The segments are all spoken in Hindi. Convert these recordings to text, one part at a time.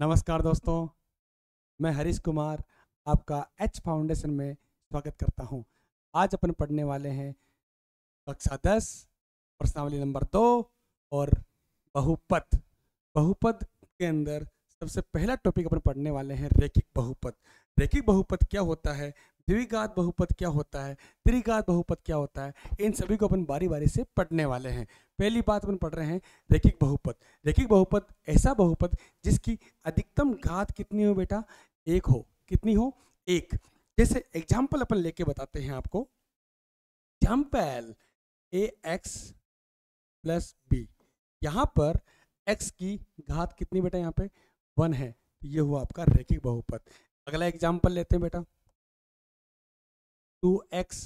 नमस्कार दोस्तों, मैं हरीश कुमार आपका एच फाउंडेशन में स्वागत करता हूं। आज अपन पढ़ने वाले हैं कक्षा 10 प्रश्नावली नंबर 2 और बहुपद। बहुपद के अंदर सबसे पहला टॉपिक अपन पढ़ने वाले हैं रैखिक बहुपद। रैखिक बहुपद क्या होता है, द्विघात बहुपद क्या होता है, त्रिघात बहुपद क्या होता है, इन सभी को अपन बारी बारी से पढ़ने वाले हैं। पहली बात अपन पढ़ रहे हैं रैखिक बहुपद। रैखिक बहुपद ऐसा बहुपद जिसकी अधिकतम घात कितनी हो बेटा, एक हो। कितनी हो? एक। जैसे एग्जाम्पल अपन लेके बताते हैं आपको। एग्जाम्पल ए एक्स प्लस बी, यहाँ पर x की घात कितनी बेटा, यहाँ पे 1 है, तो ये हुआ आपका रैखिक बहुपद। अगला एग्जाम्पल लेते हैं बेटा 2x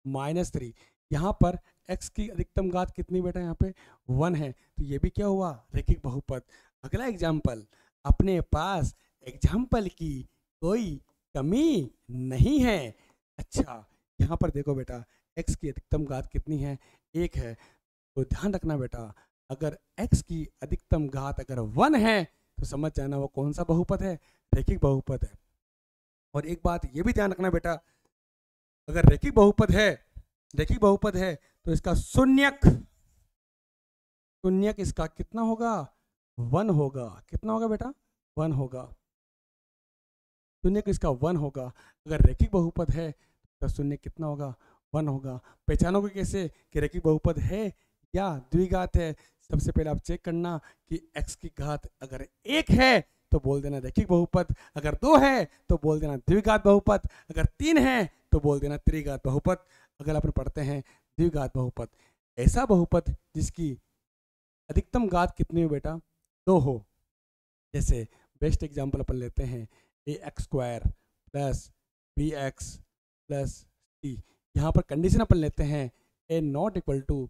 माइनस 3, यहाँ पर x की अधिकतम घात कितनी बेटा, यहाँ पे 1 है, तो ये भी क्या हुआ, रैखिक बहुपद। अगला एग्जाम्पल, अपने पास एग्जाम्पल की कोई कमी नहीं है। अच्छा, यहाँ पर देखो बेटा x की अधिकतम घात कितनी है, 1 है, तो ध्यान रखना बेटा अगर x की अधिकतम घात अगर 1 है तो समझ जाना वो कौन सा बहुपद है, रैखिक बहुपद है। और एक बात ये भी ध्यान रखना बेटा, अगर रैखिक बहुपद है तो इसका शून्यक इसका कितना होगा, 1 होगा। कितना होगा बेटा, 1 होगा। शून्यक इसका 1 होगा। अगर रैखिक बहुपद है तो शून्य कितना होगा, 1 होगा। पहचानोगे कैसे कि रैखिक बहुपद है या द्विघात है? सबसे पहले आप चेक करना कि x की घात अगर 1 है तो बोल देना रैखिक बहुपद, अगर 2 है तो बोल देना द्विघात बहुपद, अगर 3 है तो बोल देना त्रिघात बहुपद। अगर अपन पढ़ते हैं द्विघात बहुपद, ऐसा बहुपद जिसकी अधिकतम घात कितनी हो बेटा, 2 हो। जैसे बेस्ट एग्जाम्पल अपन लेते हैं a x square plus b x plus c. यहाँ पर कंडीशन अपन लेते हैं ए नॉट इक्वल टू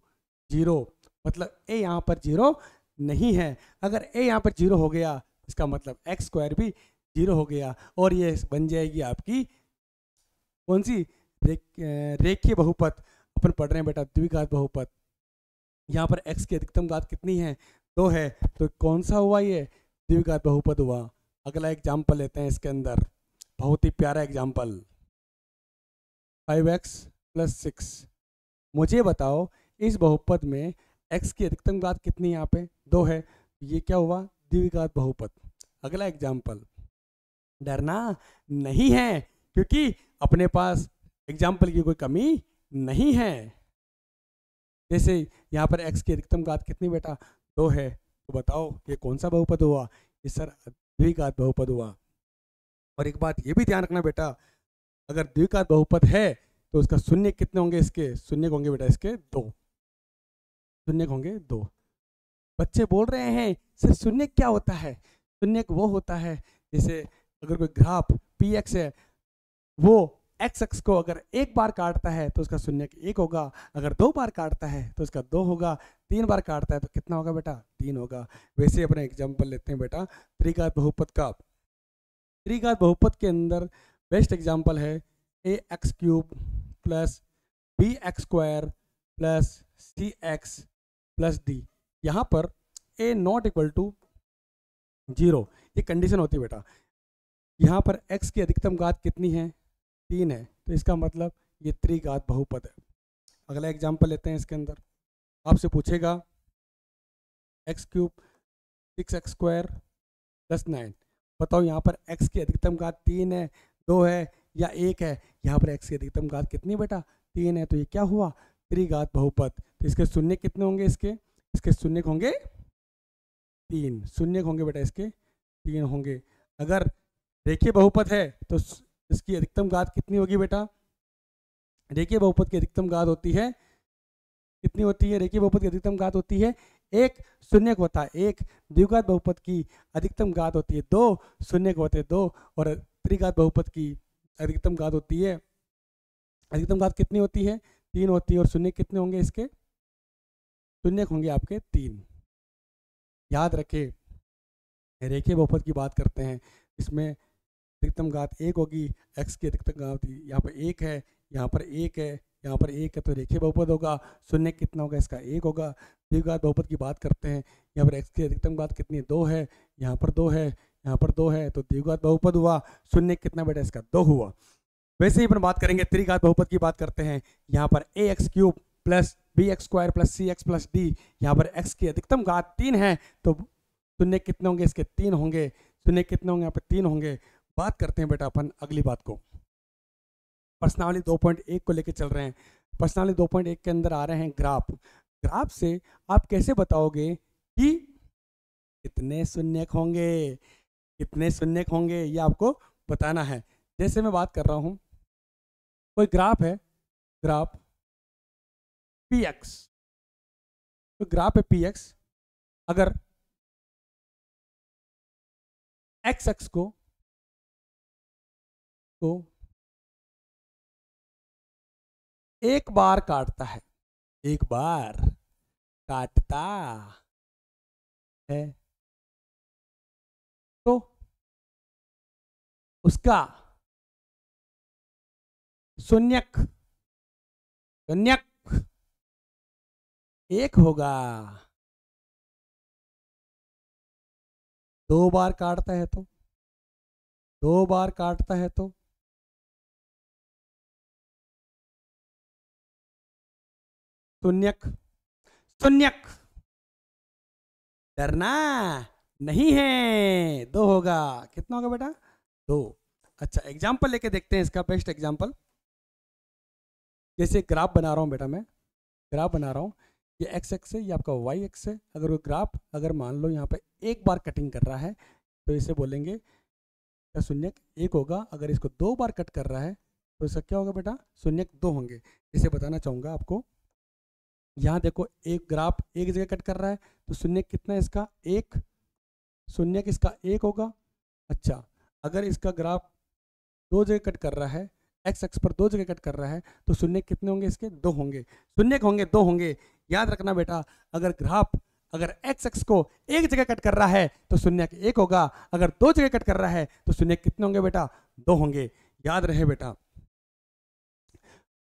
0, मतलब ए यहाँ पर 0 नहीं है। अगर ए यहाँ पर 0 हो गया इसका मतलब एक्स स्क्वायर भी 0 हो गया, और ये बन जाएगी आपकी कौन सी, रेखीय बहुपद। अपन पढ़ रहे हैं बेटा द्विघात बहुपद। यहाँ पर x की अधिकतम घात कितनी है, 2 है, तो कौन सा हुआ, ये द्विघात बहुपद हुआ। अगला एग्जाम्पल लेते हैं इसके अंदर, बहुत ही प्यारा एग्जाम्पल 5x प्लस 6। मुझे बताओ इस बहुपद में x की अधिकतम घात कितनी है, यहाँ पे 2 है, ये क्या हुआ, द्विघात बहुपद। अगला एग्जाम्पल, डरना नहीं है क्योंकि अपने पास एग्जाम्पल की कोई कमी नहीं है। जैसे यहाँ पर x की अधिकतम घात कितनी बेटा, 2 है, तो बताओ ये कौन सा बहुपद हुआ, ये सर द्विघात बहुपद हुआ। और एक बात ये भी ध्यान रखना बेटा, अगर द्विघात बहुपद है तो उसका शून्य कितने होंगे, इसके शून्य होंगे बेटा, इसके 2 शून्य होंगे 2। बच्चे बोल रहे हैं सर शून्य क्या होता है? शून्य वो होता है जैसे अगर कोई ग्राफ पी एक्स है, वो एक्स एक्स को अगर एक बार काटता है तो उसका शून्य 1 होगा, अगर 2 बार काटता है तो उसका 2 होगा, 3 बार काटता है तो कितना होगा बेटा, 3 होगा। वैसे अपने एग्जाम्पल लेते हैं बेटा त्रिघात बहुपद का। त्रिघात बहुपद के अंदर बेस्ट एग्जाम्पल है a x cube plus b x square plus c x plus d. यहाँ पर ए नॉट इक्वल टू 0, ये कंडीशन होती है बेटा। यहाँ पर x की अधिकतम घात कितनी है, 3 है, तो इसका मतलब ये त्रिघात बहुपद है। अगला एग्जाम्पल लेते हैं इसके अंदर, आपसे पूछेगा x cube 6x square plus 9। बताओ यहाँ पर x की अधिकतम घात 3 है, 2 है या 1 है? यहाँ पर x की अधिकतम घात कितनी बेटा, 3 है, तो ये क्या हुआ, त्रिघात बहुपद। तो इसके शून्य कितने होंगे, इसके शून्य होंगे 3, शून्य होंगे बेटा, इसके 3 होंगे। अगर रेखीय बहुपद है तो इसकी अधिकतम घात कितनी होगी बेटा, रेखीय बहुपद की अधिकतम घात होती है, कितनी होती है, रेखीय बहुपद की अधिकतम घात होती है 1, शून्य होता है 1। द्विघात बहुपद की अधिकतम घात होती है 2, शून्य होते हैं 2, और त्रिघात बहुपद की अधिकतम घात होती है, अधिकतम घात कितनी होती है, 3 होती है, और शून्य कितने होंगे, इसके शून्य होंगे आपके 3। याद रखें रेखीय बहुपद की बात करते हैं, इसमें अधिकतम घात 1 होगी, x की अधिकतम घात यहाँ पर 1 है, यहाँ पर 1 है, यहाँ पर 1 है, तो रेखीय बहुपद होगा। शून्य कितना होगा, इसका 1 होगा। द्विघात बहुपद की बात करते हैं, यहाँ पर x की अधिकतम घात कितनी है, 2 है, यहाँ पर 2 है, यहाँ पर 2 है तो द्विघात बहुपद हुआ। शून्य कितना बेटा इसका 2 हुआ। वैसे ही अपन बात करेंगे त्रिघात बहुपद की बात करते हैं। यहाँ पर ax³ plus bx² plus cx plus d, यहाँ पर x की अधिकतम घात 3 है तो शून्य कितने होंगे इसके 3 होंगे। शून्य कितने होंगे यहाँ पे 3 होंगे। बात करते हैं बेटा अपन अगली बात को, प्रश्नावली 2.1 को लेके चल रहे हैं। प्रश्नावली 2.1 के अंदर आ रहे हैं ग्राफ। ग्राफ से आप कैसे बताओगे कि कितने शून्यक होंगे, कितने शून्यक होंगे, ये आपको बताना है। जैसे मैं बात कर रहा हूं, कोई ग्राफ है, ग्राफ px, तो ग्राफ है px, अगर x अक्ष को तो एक बार काटता है, एक बार काटता है तो उसका शून्यक शून्यक 1 होगा। 2 बार काटता है तो 2 बार काटता है तो शून्यक शून्यक डरना नहीं है, 2 होगा। कितना होगा बेटा 2। अच्छा एग्जाम्पल लेके देखते हैं इसका, बेस्ट एग्जाम्पल। जैसे ग्राफ बना रहा हूं बेटा, मैं ग्राफ बना रहा हूं, ये एक्स एक्स है, ये आपका वाई एक्स है। अगर वो ग्राफ अगर मान लो यहाँ पे एक बार कटिंग कर रहा है तो इसे बोलेंगे का शून्यक 1 होगा। अगर इसको 2 बार कट कर रहा है तो इसका क्या होगा बेटा शून्यक 2 होंगे। इसे बताना चाहूँगा आपको, यहाँ देखो एक ग्राफ एक जगह कट कर रहा है तो शून्यक कितना है इसका 1, शून्यक इसका 1 होगा। अच्छा अगर इसका ग्राफ 2 जगह कट कर रहा है, एक्स एक्स पर 2 जगह कट कर रहा है तो शून्य कितने होंगे इसके 2 होंगे। शून्य होंगे 2 होंगे। याद रखना बेटा, अगर ग्राफ अगर एक्स एक्स को एक जगह कट कर रहा है तो शून्य 1 होगा, अगर 2 जगह कट कर रहा है तो शून्य कितने होंगे बेटा 2 होंगे। याद रहे बेटा,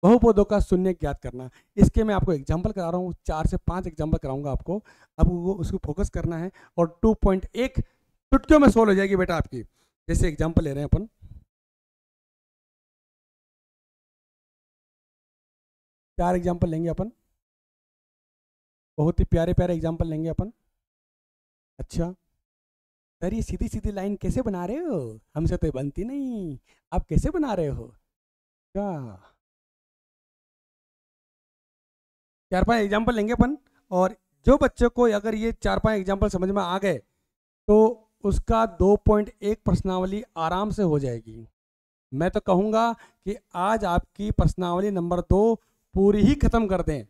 बहुपदों का शून्य ज्ञात करना। इसके मैं आपको एग्जांपल करा रहा हूँ, 4 से 5 एग्जांपल कराऊंगा आपको। अब वो उसको फोकस करना है और 2.1 चुटकियों में सोल्व हो जाएगी बेटा आपकी। जैसे एग्जांपल ले रहे हैं अपन, 4 एग्जांपल लेंगे अपन, बहुत ही प्यारे प्यारे एग्जांपल लेंगे अपन। अच्छा सर ये सीधी सीधी लाइन कैसे बना रहे हो, हमसे तो बनती नहीं, आप कैसे बना रहे हो क्या। 4-5 एग्जांपल लेंगे अपन, और जो बच्चे को अगर ये 4-5 एग्जांपल समझ में आ गए तो उसका 2.1 प्रश्नावली आराम से हो जाएगी। मैं तो कहूँगा कि आज आपकी प्रश्नावली नंबर 2 पूरी ही खत्म कर दें।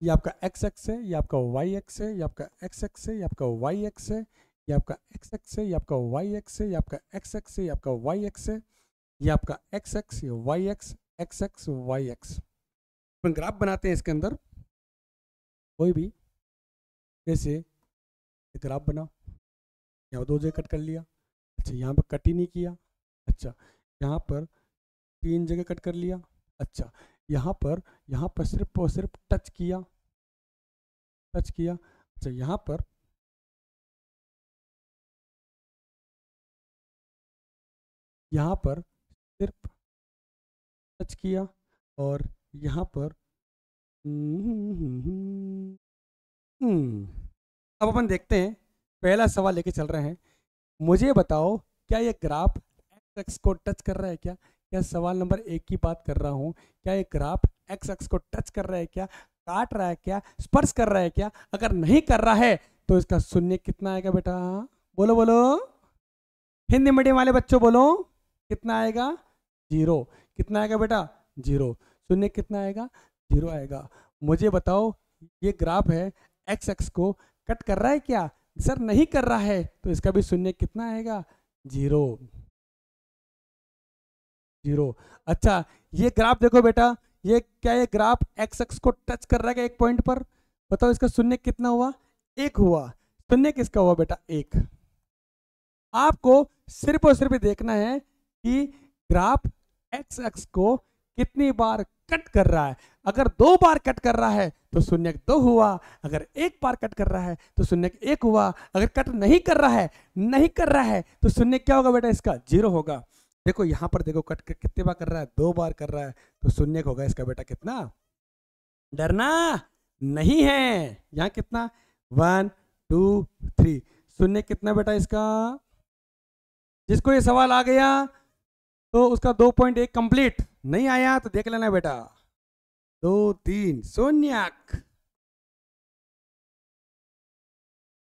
ये आपका एक्स एक्स है, ये आपका वाई एक्स है, ये आपका एक्स एक्स है, ये आपका वाई एक्स है, ये आपका एक्स एक्स है, ये आपका वाई एक्स है, ये आपका एक्स एक्स है, ये आपका वाई एक्स है, ये आपका एक्स एक्स, ये y x, x x y x. अपन ग्राफ बनाते हैं इसके अंदर कोई भी, जैसे ग्राफ बना, यहाँ 2 जगह कट कर लिया। अच्छा यहाँ पर कट ही नहीं किया। अच्छा यहाँ पर 3 जगह कट कर लिया। अच्छा यहाँ पर सिर्फ और सिर्फ टच किया, टच किया। अच्छा यहाँ पर सिर्फ टच किया, और यहाँ पर अब अपन देखते हैं, पहला सवाल लेके चल रहे हैं। मुझे बताओ क्या ये ग्राफ एक्स एक्स को टच कर रहा है क्या। क्या सवाल नंबर 1 की बात कर रहा हूँ, क्या ये ग्राफ एक्स एक्स को टच कर रहा है क्या, काट रहा है क्या, स्पर्श कर रहा है क्या। अगर नहीं कर रहा है तो इसका शून्य कितना आएगा बेटा, बोलो बोलो, हिंदी मीडियम वाले बच्चों बोलो, कितना आएगा 0। कितना आएगा बेटा 0। शून्य कितना आएगा 0 आएगा। मुझे बताओ ये ग्राफ है एक्स एक्स को कट कर रहा है क्या, सर नहीं कर रहा है तो इसका भी शून्य कितना आएगा 0 0। अच्छा ये ग्राफ देखो बेटा, ये क्या ये ग्राफ एक्स एक्स को टच कर रहा है एक पॉइंट पर, बताओ इसका शून्य कितना हुआ 1 हुआ। शून्य किसका हुआ बेटा 1। आपको सिर्फ और सिर्फ देखना है कि ग्राफ एक्स एक्स को कितनी बार कट कर रहा है। अगर 2 बार कट कर रहा है तो शून्य 2 हुआ, अगर 1 बार कट कर रहा है तो शून्य 1 हुआ, अगर कट नहीं कर रहा है तो शून्य क्या होगा बेटा, इसका 0 होगा। देखो यहाँ पर देखो कट कितने बार कर रहा है, 2 बार कर रहा है, तो शून्य होगा इसका बेटा कितना, डरना नहीं है। यहाँ कितना 1 2 3, शून्य कितना बेटा इसका। जिसको ये सवाल आ गया तो उसका 2.1 कंप्लीट, नहीं आया तो देख लेना बेटा 2 3 शून्य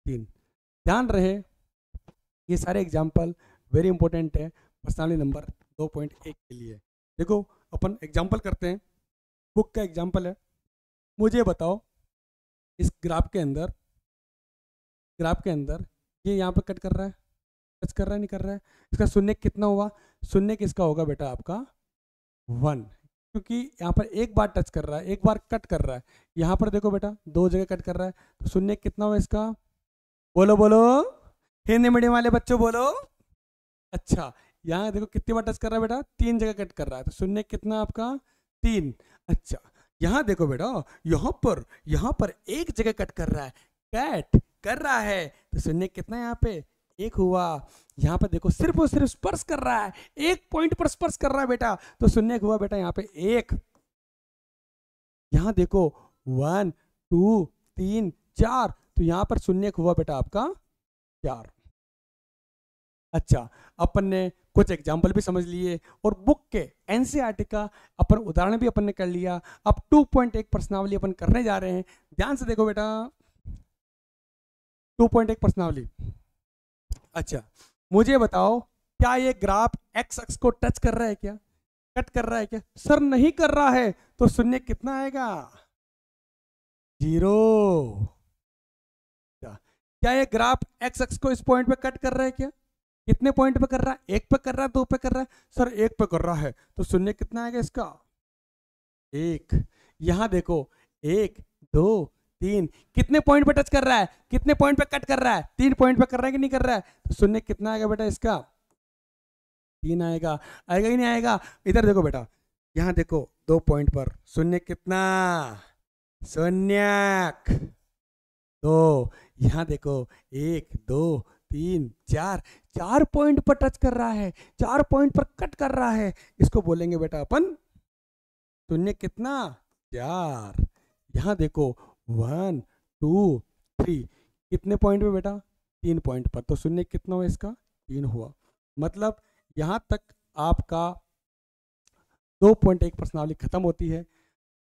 3। ध्यान रहे ये सारे एग्जाम्पल वेरी इंपॉर्टेंट है पर्सनालिटी नंबर 2.1 के लिए। देखो अपन एग्जाम्पल करते हैं, बुक का एग्जाम्पल है। मुझे बताओ इस ग्राफ के अंदर ये यहाँ पे कट कर रहा है, टच कर रहा है, नहीं कर रहा है, इसका शून्य कितना हुआ, शून्य किसका होगा बेटा आपका 1, क्योंकि यहाँ पर 1 बार टच कर रहा है, 1 बार कट कर रहा है। यहाँ पर देखो बेटा 2 जगह कट कर रहा है, तो शून्य कितना हुआ इसका, बोलो बोलो हिंदी मीडियम वाले बच्चों बोलो। अच्छा यहाँ देखो कितनी बार टच कर रहा है बेटा, 3 जगह कट कर रहा है, तो शून्य कितना आपका 3। अच्छा यहाँ देखो बेटा यहाँ पर 1 जगह कट कर रहा है, कट कर रहा है, तो शून्य कितना यहाँ पे 1 हुआ। यहाँ पे देखो सिर्फ और सिर्फ स्पर्श कर रहा है, 1 पॉइंट पर स्पर्श कर रहा है बेटा, तो शून्य हुआ बेटा यहाँ पे 1। यहाँ देखो 1 2 3 4, तो यहाँ पर शून्य हुआ बेटा आपका 4। अच्छा अपन ने कुछ एग्जाम्पल भी समझ लिए और बुक के एनसीईआरटी का अपन उदाहरण भी अपन ने कर लिया। अब 2.1 प्रश्नावली अपन करने जा रहे हैं, ध्यान से देखो बेटा 2.1 प्रश्नावली। अच्छा मुझे बताओ क्या ये ग्राफ एक्स अक्ष को टच कर रहा है क्या, कट कर रहा है क्या, सर नहीं कर रहा है, तो शून्य कितना आएगा 0। क्या ये ग्राफ एक्स अक्ष को इस पॉइंट पे कट कर रहा है क्या, कितने पॉइंट पे कर रहा है, 1 पे कर रहा है, 2 पे कर रहा है, सर 1 पे कर रहा है, तो शून्य कितना आएगा इसका 1। यहां देखो 1 2 3, कितने पॉइंट पे टच कर रहा है, कितने पॉइंट पे कट कर रहा है, 3 पॉइंट पे कर रहा है कि नहीं कर रहा है, तो शून्य कितना आएगा बेटा इसका 3 आएगा। आएगा ही नहीं आएगा, इधर देखो बेटा यहाँ देखो 2 पॉइंट पर शून्य कितना शून्य 2, यहाँ देखो 1 2 3 4 पॉइंट पर टच कर रहा है, 4 पॉइंट पर कट कर रहा है, इसको बोलेंगे बेटा अपन शून्य कितना 4। यहाँ देखो 1 2 3, कितने पॉइंट पे बेटा 3 पॉइंट पर, तो शून्य कितना हुआ इसका 3 हुआ। मतलब यहाँ तक आपका 2.1 प्रश्नावली खत्म होती है।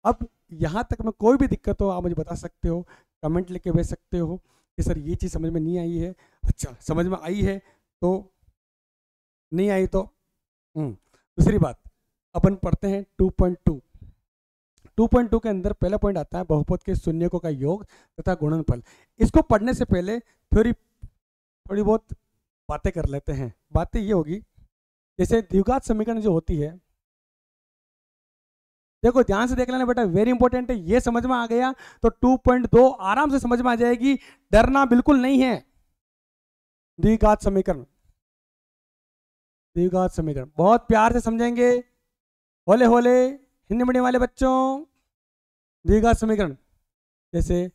अब यहाँ तक में कोई भी दिक्कत हो आप मुझे बता सकते हो, कमेंट लेके भेज सकते हो कि सर ये चीज़ समझ में नहीं आई है, अच्छा समझ में आई है तो नहीं आई तो दूसरी बात अपन पढ़ते हैं 2.2। 2.2 के अंदर पहला पॉइंट आता है बहुपद के शून्यकों का योग तथा गुणनफल। इसको पढ़ने से पहले थोड़ी बहुत बातें कर लेते हैं। बातें ये होगी जैसे द्विघात समीकरण जो होती है, देखो ध्यान से देख लेना बेटा वेरी इंपॉर्टेंट है, ये समझ में आ गया तो 2.2 आराम से समझ में आ जाएगी, डरना बिल्कुल नहीं है। द्विघात समीकरण बहुत प्यार से समझेंगे, होले होले हिंदी मीडियम वाले बच्चों। द्विघात समीकरण जैसे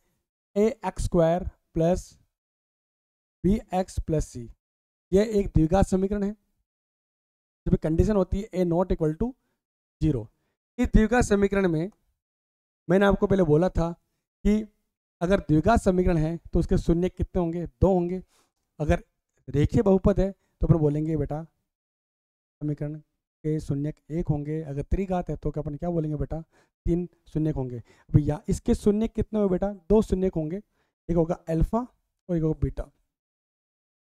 ax² प्लस bx प्लस सी, यह एक द्विघात समीकरण है जब कंडीशन होती है a ≠ 0। इस द्विघात समीकरण में मैंने आपको पहले बोला था कि अगर द्विघात समीकरण है तो उसके शून्य कितने होंगे 2 होंगे। अगर रेखीय बहुपद है तो अपन बोलेंगे बेटा समीकरण के शून्य 1 होंगे। अगर त्रिघात है तो अपन क्या बोलेंगे बेटा 3 शून्य होंगे। भैया इसके शून्य कितने होंगे बेटा 2 शून्य होंगे, एक होगा अल्फा और एक होगा बीटा।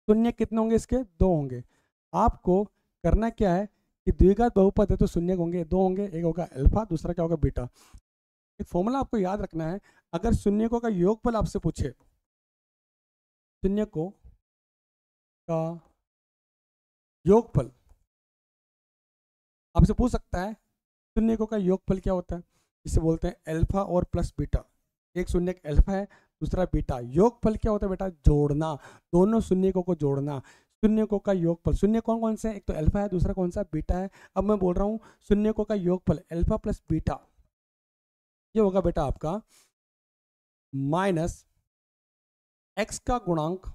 शून्य कितने होंगे इसके 2 होंगे। आपको करना क्या है कि द्विघात बहुपद है तो शून्य होंगे 2 होंगे, एक होगा अल्फा दूसरा क्या होगा बीटा। एक फॉर्मूला आपको याद रखना है, अगर शून्यकों का योगफल आपसे पूछे, शून्यकों का योगफल आपसे पूछ सकता है, शून्यकों का योगफल क्या होता है, इसे बोलते हैं अल्फा और प्लस बीटा। एक शून्य अल्फा है दूसरा बीटा, योगफल क्या होता है बेटा जोड़ना, दोनों शून्यकों को जोड़ना। शून्यकों का योगफल, शून्य कौन कौन से हैं, एक तो अल्फा है, दूसरा कौन सा बीटा है। अब मैं बोल रहा हूँ शून्यकों का योगफल अल्फा प्लस बीटा, ये होगा बेटा आपका माइनस एक्स का गुणांक,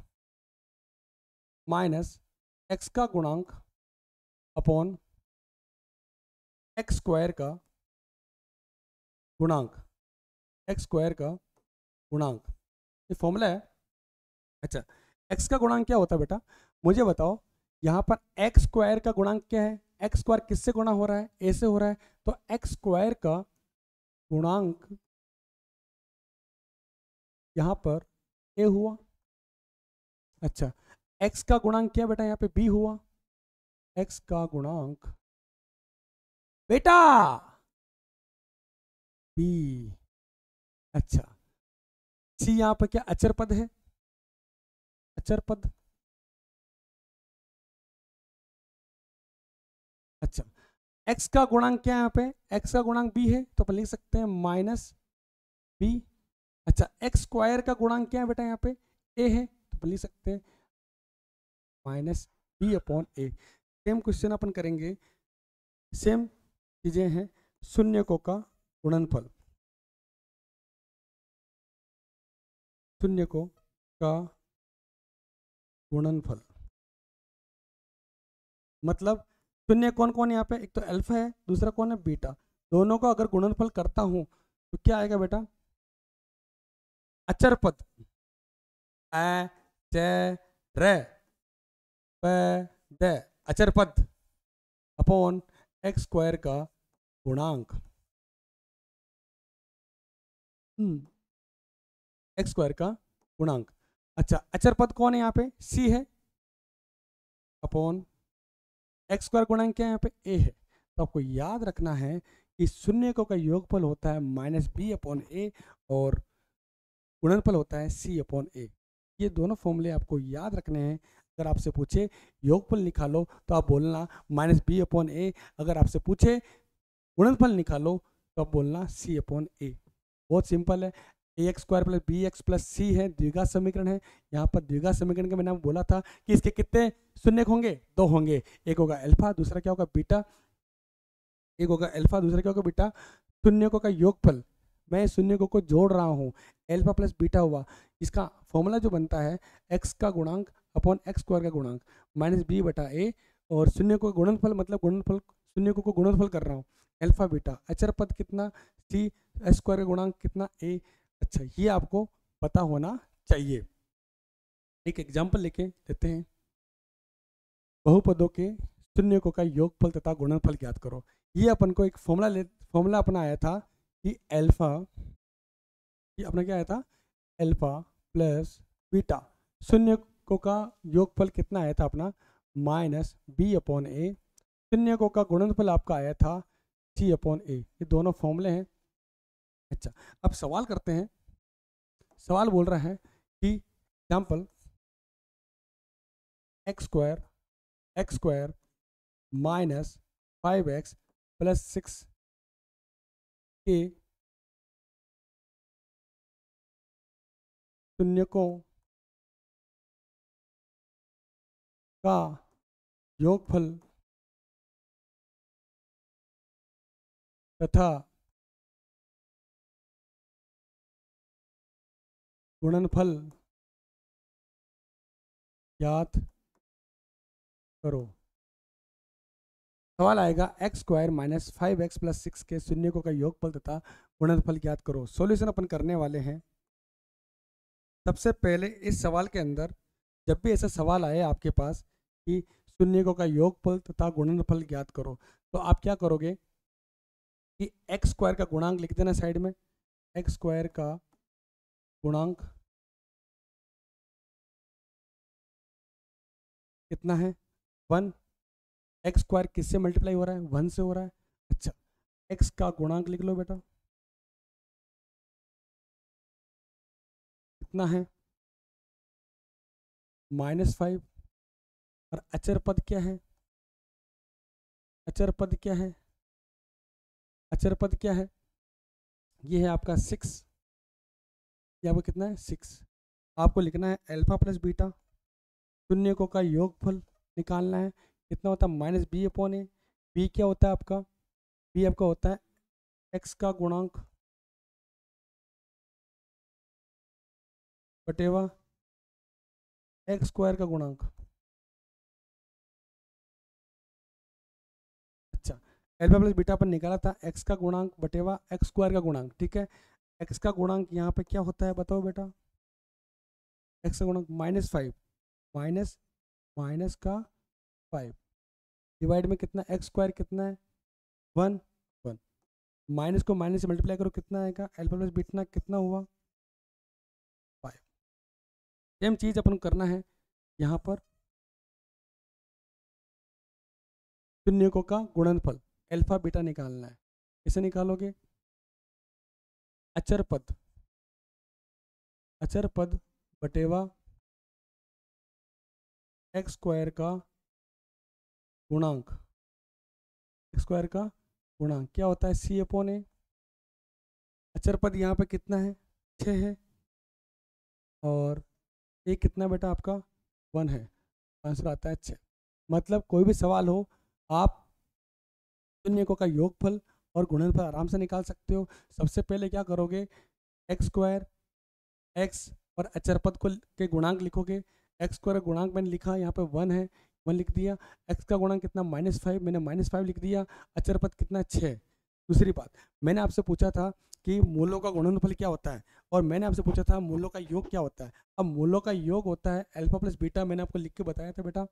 माइनस एक्स का गुणांक अपॉन एक्स स्क्वायर का गुणांक, एक्स स्क्वायर का गुणांक, ये फॉर्मूला है। अच्छा, एक्स का गुणांक क्या होता है बेटा, मुझे बताओ। यहाँ पर एक्स स्क्वायर का गुणांक क्या है, एक्स स्क्वायर किससे गुणा हो रहा है, ए से हो रहा है, तो एक्स स्क्वायर का गुणांक यहाँ पर ए हुआ। अच्छा, एक्स का गुणांक क्या बेटा, यहाँ पे बी हुआ, एक्स का गुणांक बेटा बी। अच्छा, सी यहाँ पर क्या अचर पद है, अचर पद। अच्छा, x का गुणांक क्या है यहाँ पे, x का गुणांक b है, तो अपन लिख सकते हैं माइनस b। अच्छा, एक्स स्क्वायर का गुणांक क्या है बेटा, यहाँ पे a है, तो अपन लिख सकते हैं minus b upon a। Same question अपन करेंगे, सेम चीजें हैं, शून्यकों का गुणनफल, शून्यकों का गुणनफल मतलब शून्य कौन कौन यहाँ पे, एक तो अल्फा है, दूसरा कौन है बीटा, दोनों का अगर गुणनफल करता हूं तो क्या आएगा बेटा, अचर पद, अ च र प द, अचर पद अपॉन एक्स स्क्वायर का गुणांक, एक्स स्क्वायर का गुणांक। अच्छा, अचर पद कौन है यहाँ पे, सी है, अपॉन एक्स स्क्वायर गुणांक क्या है यहाँ पे ए है। तो आपको याद रखना है कि शून्यकों का योगफल होता है माइनस बी अपॉन ए और गुणनफल होता है सी अपॉन ए। ये दोनों फॉर्मूले आपको याद रखने हैं। अगर आपसे पूछे योगफल निकालो तो आप बोलना माइनस बी अपॉन ए, अगर आपसे पूछे गुणनफल निकालो तो आप बोलना सी अपॉन ए। बहुत सिंपल है। A x square plus b x plus c है, द्विघात समीकरण है। यहाँ पर द्विघात समीकरण का मैंने बोला था कि इसके कितने शून्य होंगे, दो होंगे, एक होगा अल्फा, दूसरा क्या होगा बीटा, एक होगा अल्फा, दूसरा क्या होगा बीटा। शून्यकों का योगफल, मैं शून्यकों को जोड़ रहा हूँ, अल्फा प्लस बीटा हुआ, इसका फॉर्मूला जो बनता है एक्स का गुणांक अपॉन एक्स स्क्वायर का गुणांक माइनस बी बटा ए, और शून्य को गुणनफल मतलब गुणनफल, शून्यकों को गुणनफल कर रहा हूँ, अल्फा बीटा, अचर पद कितना सी, एक्स स्क्वायर का गुणांक कितना ए। अच्छा, ये आपको पता होना चाहिए। एक एग्जाम्पल लेके देते हैं, बहुपदों के शून्यकों का योगफल तथा गुणनफल ज्ञात करो। ये अपन को एक फॉर्मूला अपना आया था कि अल्फा, ये अपना क्या आया था, अल्फा प्लस बीटा, शून्यकों का योगफल कितना आया था अपना माइनस बी अपॉन ए, शून्यकों का गुणनफल आपका आया था सी अपॉन ए। ये दोनों फॉर्मूले हैं। अच्छा, अब सवाल करते हैं। सवाल बोल रहा है कि example x square minus 5x plus 6 के शून्यकों का योगफल तथा गुणनफल ज्ञात करो। सवाल आएगा x square minus 5x plus 6 के शून्यकों का योगफल तथा गुणनफल ज्ञात करो। सॉल्यूशन अपन करने वाले हैं। सबसे पहले इस सवाल के अंदर जब भी ऐसा सवाल आए आपके पास कि शून्यकों का योगफल तथा गुणनफल ज्ञात करो, तो आप क्या करोगे कि एक्स स्क्वायर का गुणांक लिख देना साइड में, एक्स स्क्वायर का गुणांक कितना है 1, एक्स स्क्वायर किससे मल्टीप्लाई हो रहा है 1 से हो रहा है। अच्छा, एक्स का गुणांक लिख लो बेटा, कितना है -5, और अचर पद क्या है, अचर पद क्या है, अचर पद क्या है, ये है आपका 6, ये आपको कितना है 6। आपको लिखना है अल्फा प्लस बीटा, शून्य को का योगफल निकालना है, कितना होता है माइनस बी अपॉन ए। बी क्या होता है आपका, बी आपका होता है एक्स का गुणांक बटेवा एक्स स्क्वायर का गुणांक। अच्छा, अल्फा प्लस बीटा अपन निकाला था एक्स का गुणांक बटेवा एक्स स्क्वायर का गुणांक, ठीक है। एक्स का गुणांक यहाँ पे क्या होता है बताओ बेटा, एक्स का गुणांक -5 माइनस माइनस का 5 डिवाइड में कितना एक्स स्क्वायर कितना है 1 1, माइनस को माइनस से मल्टीप्लाई करो कितना आएगा, अल्फा प्लस बीटा कितना हुआ 5। सेम चीज़ अपन को करना है यहाँ पर, शून्यकों का गुणनफल अल्फा बीटा निकालना है। कैसे निकालोगे, अचर पद बटेवा एक्स स्क्वायर का गुणांक, एक्स स्क्वायर का गुणांक क्या होता है सी अपॉन ए। अचर पद यहाँ पे कितना है 6 है, और ये कितना बेटा आपका 1 है, आंसर आता है 6। मतलब कोई भी सवाल हो आप शून्यकों का योगफल और गुणनफल आराम से निकाल सकते हो। सबसे पहले क्या करोगे, एक्स स्क्वायर एक्स और अचर पद को के गुणांक लिखोगे। एक्स स्क्वायर गुणांक मैंने लिखा यहाँ पे 1 है, 1 लिख दिया। एक्स का गुणांक कितना -5, मैंने -5 लिख दिया। अचर पद कितना 6। दूसरी बात, मैंने आपसे पूछा था कि मूलों का गुणनफल क्या होता है, और मैंने आपसे पूछा था मूलों का योग क्या होता है। अब मूलों का योग होता है अल्फा प्लस बीटा, मैंने आपको लिख के बताया था बेटा।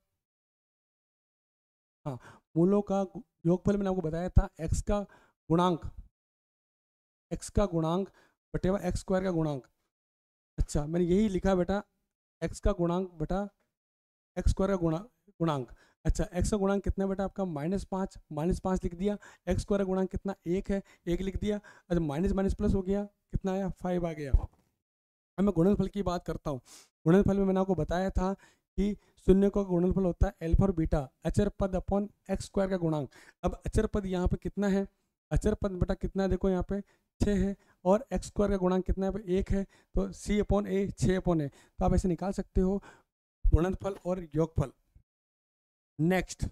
हाँ, मूलों का योगफल मैंने आपको बताया था एक्स का गुणांक, एक्स का गुणांक बटेवा एक्स स्क्वायर का गुणांक। अच्छा, मैंने यही लिखा बेटा, एक्स का गुणांक बटा एक्स स्क्वायर का गुणांक। अच्छा, एक्स का गुणांक कितना बेटा आपका -5 लिख दिया। एक्स स्क्वायर का गुणांक कितना 1 है, 1 लिख दिया। अच्छा, माइनस माइनस प्लस हो गया, कितना आया 5 आ गया। अब मैं गुणनफल की बात करता हूँ। गुणनफल में मैंने आपको बताया था कि शून्य का गुणनफल होता है अल्फा और बीटा, अचर पद अपॉन एक्स स्क्वायर का गुणांक। अब अचर पद यहाँ पे कितना है, अचर पद बेटा कितना है देखो यहाँ पे 6 है, और एक्स स्क्वायर का गुणांक कितना है 1 है, तो सी अपॉन ए 6 अपॉन ए। तो आप ऐसे निकाल सकते हो गुणनफल और योगफल। नेक्स्ट,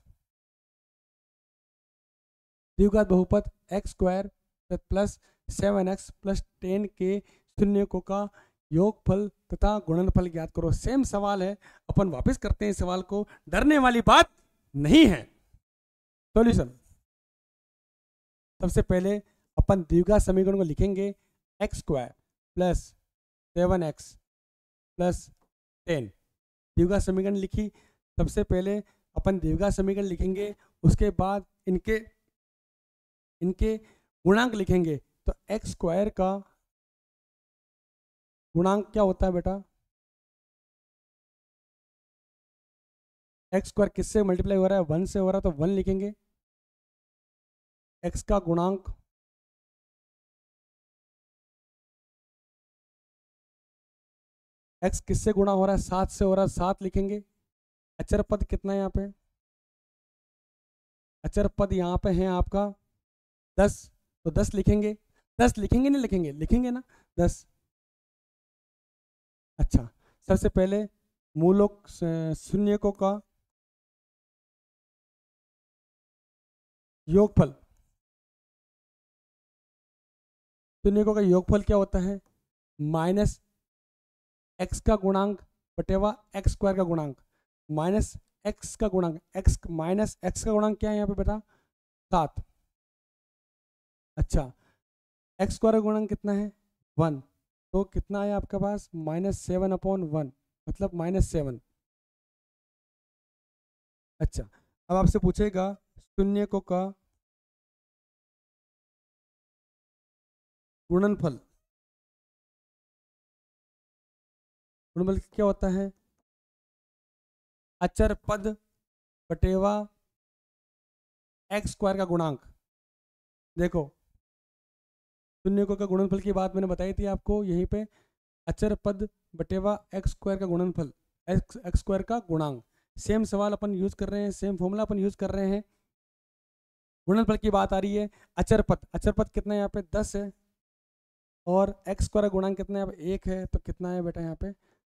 द्विघात बहुपद x square plus 7x plus 10 के शून्यकों का योगफल तथा गुणनफल ज्ञात करो। सेम सवाल है, अपन वापस करते हैं इस सवाल को, डरने वाली बात नहीं है। सॉल्यूशन, सबसे पहले अपन द्विघात समीकरण को लिखेंगे, x square plus 7x plus 10। द्विघात समीकरण लिखी, सबसे पहले अपन द्विघात समीकरण लिखेंगे, उसके बाद इनके गुणांक लिखेंगे। तो एक्स स्क्वायर का गुणांक क्या होता है बेटा, एक्स स्क्वायर किससे मल्टीप्लाई हो रहा है 1 से हो रहा है, तो 1 लिखेंगे। एक्स का गुणांक एक्स किससे गुणा हो रहा है 7 से हो रहा है, 7 लिखेंगे। अचर पद कितना है यहाँ पे, अचर पद यहाँ पे है आपका 10, तो 10 लिखेंगे। 10 लिखेंगे नहीं लिखेंगे, लिखेंगे ना 10। अच्छा, सबसे पहले मूलों शून्यकों का योगफल, शून्यकों का योगफल क्या होता है माइनस एक्स का गुणांक बटेवा एक्स स्क्वायर का गुणांक, माइनस एक्स का गुणांक, एक्स माइनस एक्स का गुणांक क्या है यहाँ पे बेटा 7। अच्छा, एक्स स्क्वायर का गुणांक कितना है 1, तो कितना है आपके पास -7/1, मतलब -7। अच्छा, अब आपसे पूछेगा शून्यकों का गुणनफल, गुणनफल क्या होता है अचर पद बटेवा एक्स स्क्वायर का गुणांक। देखो, शून्यकों का गुणनफल की बात मैंने बताई थी आपको, यहीं पे अचर पद बटेवा एक्स स्क्वायर का गुणनफल, एक्स स्क्वायर का गुणांक। सेम सवाल अपन यूज कर रहे हैं, सेम फॉर्मूला अपन यूज कर रहे हैं। गुणनफल की बात आ रही है, अचर पद कितना है यहाँ पे 10 है, और एक्स स्क्वायर गुणांक कितना है 1 है, तो कितना है बेटा यहाँ पे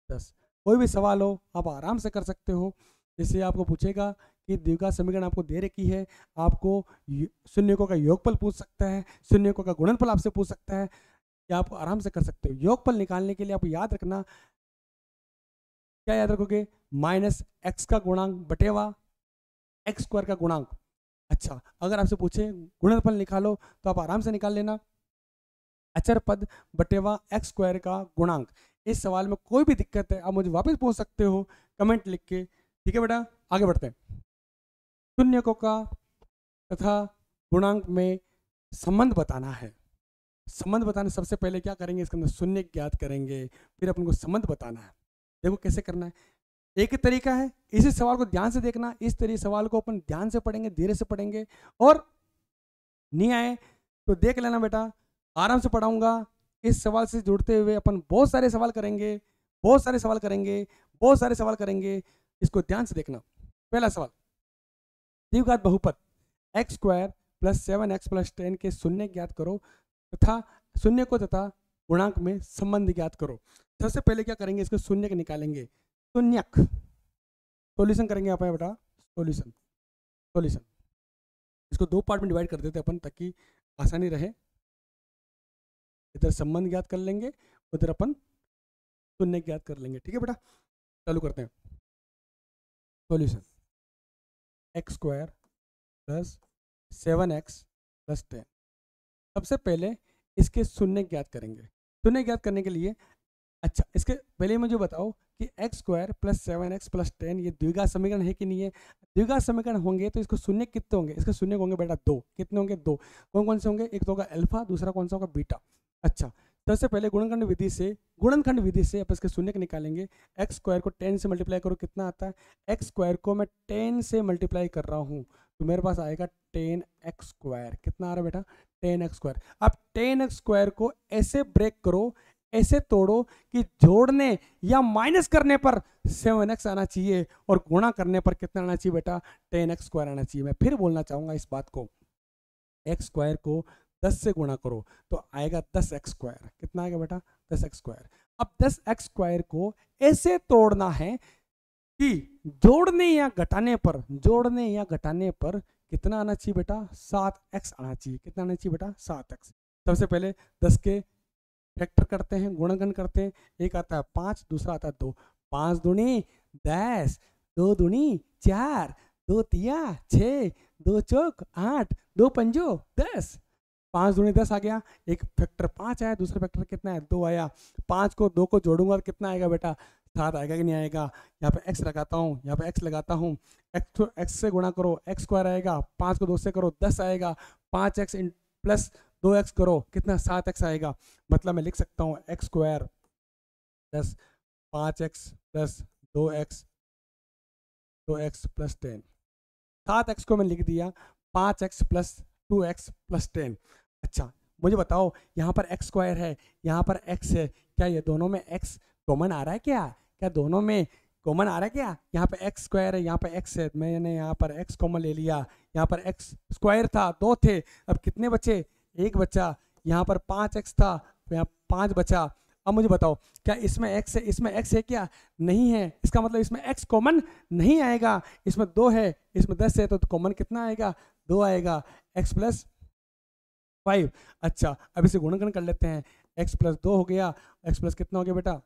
10। कोई भी सवाल हो आप आराम से कर सकते हो। जैसे आपको पूछेगा कि द्विघात समीकरण आपको दे रखी है, आपको शून्यकों का योगफल पूछ सकता है, शून्यकों का गुणनफल आपसे पूछ सकता है, या आप आराम से कर सकते हो। योगफल निकालने के लिए आप याद रखना, क्या याद रखोगे, माइनस एक्स का गुणांक बटेवा एक्स स्क्वायर का गुणांक। अच्छा, अगर आपसे पूछे गुणनफल निकालो तो आप आराम से निकाल लेना, अचर पद बटेवा एक्स स्क्वायर का गुणांक। इस सवाल में कोई भी दिक्कत है आप मुझे वापस पूछ सकते हो कमेंट लिख के। ठीक है बेटा, आगे बढ़ते हैं। शून्यकों का तथा गुणांक में संबंध बताना है। संबंध बताने सबसे पहले क्या करेंगे, इसके अंदर शून्य ज्ञात करेंगे, फिर अपन को संबंध बताना है। देखो कैसे करना है, एक ही तरीका है, इसी सवाल को ध्यान से देखना। इस तरीके सवाल को अपन ध्यान से पढ़ेंगे, धीरे से पढ़ेंगे, और नहीं आए तो देख लेना बेटा, आराम से पढ़ाऊंगा। इस सवाल से जुड़ते हुए अपन बहुत सारे सवाल करेंगे, बहुत सारे सवाल करेंगे, बहुत सारे सवाल करेंगे। इसको ध्यान से देखना। पहला सवाल, द्विघात बहुपद x square plus 7x plus 10 के शून्य ज्ञात करो तथा शून्य को तथा गुणांक में संबंध ज्ञात करो। सबसे पहले क्या करेंगे, इसको शून्य निकालेंगे, शून्यक सॉल्यूशन करेंगे आप बेटा, सॉल्यूशन सॉल्यूशन। इसको दो पार्ट में डिवाइड कर देते हैं अपन ताकि आसानी रहे। इधर संबंध ज्ञात कर लेंगे, उधर अपन शून्य ज्ञात कर लेंगे। ठीक है बेटा, चालू करते हैं। Solution x square plus 7x plus 10। सबसे पहले इसके शून्य ज्ञात करेंगे। शून्य ज्ञात करने के लिए, अच्छा इसके पहले मुझे बताओ कि x square plus 7x plus 10 ये द्विघात समीकरण है कि नहीं है। द्विघात समीकरण होंगे तो इसको शून्य कितने होंगे, इसके शून्य होंगे बेटा दो। कितने होंगे, दो। कौन कौन से होंगे, एक तो होगा अल्फा, दूसरा कौन सा होगा, बीटा। अच्छा, सबसे पहले गुणनखंड विधि से अपन इसके शून्य निकालेंगे। एक्स स्क्वायर को 10 से मल्टीप्लाई करो, कितना आता है, एक्स स्क्वायर को मैं 10 से मल्टीप्लाई कर रहा हूँ तो मेरे पास आएगा 10x स्क्वायर। कितना आ रहा है बेटा, 10x स्क्वायर। अब 10x स्क्वायर को ऐसे ब्रेक करो, ऐसे तोड़ो कि जोड़ने या माइनस करने पर 7x आना चाहिए और गुणा करने पर कितना आना चाहिए बेटा, 10x स्क्वायर आना चाहिए। मैं फिर बोलना चाहूंगा इस बात को, एक्स स्क्वायर को 10 से गुणा करो तो आएगा 10x स्क्वायर। कितना आएगा बेटा, 10x स्क्वायर। अब 10x स्क्वायर को ऐसे तोड़ना है कि जोड़ने या घटाने पर कितना आना चाहिए बेटा, 7x आना चाहिए। कितना आना चाहिए बेटा, 7x। सबसे पहले 10 के फैक्टर करते हैं, गुणनखंड करते हैं। एक आता है 5, दूसरा आता है 2। 5 दूनी 10, 2 दूनी 4, 2 तिया 6, 2 चौक 8, 2 पंजो 10। 5 दूनी 10 आ गया, एक फैक्टर 5 आया, दूसरा फैक्टर कितना है, 2 आया। 5 को 2 को जोड़ूंगा तो कितना आएगा बेटा, 7 आएगा कि नहीं आएगा। यहाँ पे x लगाता हूँ, यहाँ पे x लगाता हूँ, x से गुणा करो x स्क्वायर आएगा, 5 को 2 से करो 10 आएगा, 5x प्लस 2x करो कितना, 7x आएगा। मतलब मैं लिख सकता हूँ x square plus 5x plus 2x plus 10। 7x को मैं लिख दिया 5x प्लस 2x प्लस 10। अच्छा मुझे बताओ, यहाँ पर एक्स स्क्वायर है, यहाँ पर x है, क्या ये दोनों में x कॉमन आ रहा है क्या दोनों में कॉमन आ रहा है क्या। यहाँ पे एक्स स्क्वायर है, यहाँ पे x है, मैंने यहाँ पर x कॉमन ले लिया। यहाँ पर x स्क्वायर था, 2 थे, अब कितने बचे, 1 बचा। यहाँ पर 5x था, यहाँ 5 बचा। अब मुझे बताओ क्या इसमें x है, इसमें x है क्या, नहीं है। इसका मतलब इसमें x कॉमन नहीं आएगा। इसमें 2 है, इसमें 10 है, तो कॉमन कितना आएगा, 2 आएगा, x प्लस 5। अच्छा अब इसे गुणनखंड कर लेते हैं, x प्लस 2 हो गया, x प्लस कितना हो गया बेटा,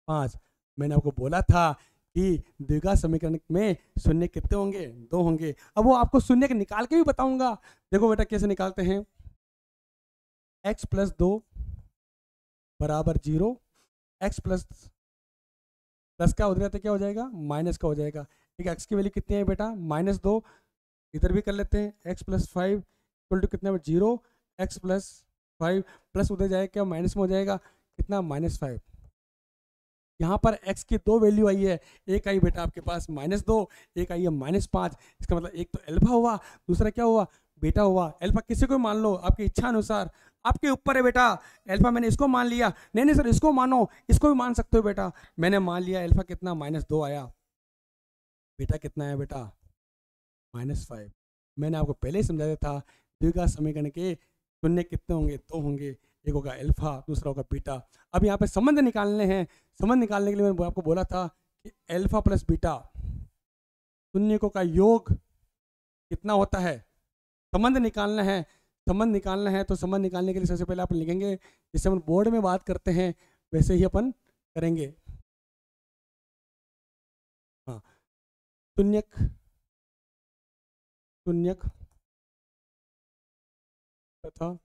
5। मैंने आपको बोला था कि द्विघात समीकरण में शून्य कितने होंगे, 2 होंगे। अब वो आपको शून्य के निकाल के भी बताऊंगा। देखो बेटा कैसे निकालते हैं, x प्लस 2 बराबर 0, x प्लस का उधर क्या हो जाएगा, माइनस का हो जाएगा। ठीक है, x की वैल्यू कितनी है बेटा, -2। इधर भी कर लेते हैं, x प्लस 5 इक्वल टू कितना, 0। x प्लस 5 प्लस उधर जाएगा क्या, माइनस में हो जाएगा, कितना, -5। यहाँ पर x की 2 वैल्यू आई है, एक आई बेटा आपके पास -2, एक आई है -5। इसका मतलब एक तो अल्फा हुआ, दूसरा क्या हुआ, बीटा हुआ। अल्फा किसी को मान लो आपकी इच्छा अनुसार, आपके ऊपर है बेटा। अल्फा मैंने इसको मान लिया, नहीं सर इसको मानो, इसको भी मान सकते हो बेटा। मैंने मान लिया अल्फा कितना, -2 आया, बीटा कितना है बेटा, -5। मैंने आपको पहले ही समझाया था द्विघात समीकरण के शून्य कितने होंगे, 2 होंगे। एक होगा अल्फा, दूसरा होगा बीटा। अब यहाँ पे संबंध निकालने हैं। संबंध निकालने के लिए मैंने आपको बोला था कि अल्फा प्लस बीटा शून्यकों का योग कितना होता है, संबंध निकालना है। संबंध निकालना है तो संबंध निकालने के लिए सबसे पहले अपन लिखेंगे, जैसे अपन बोर्ड में बात करते हैं वैसे ही अपन करेंगे। हाँ, शून्यक शून्यक तथा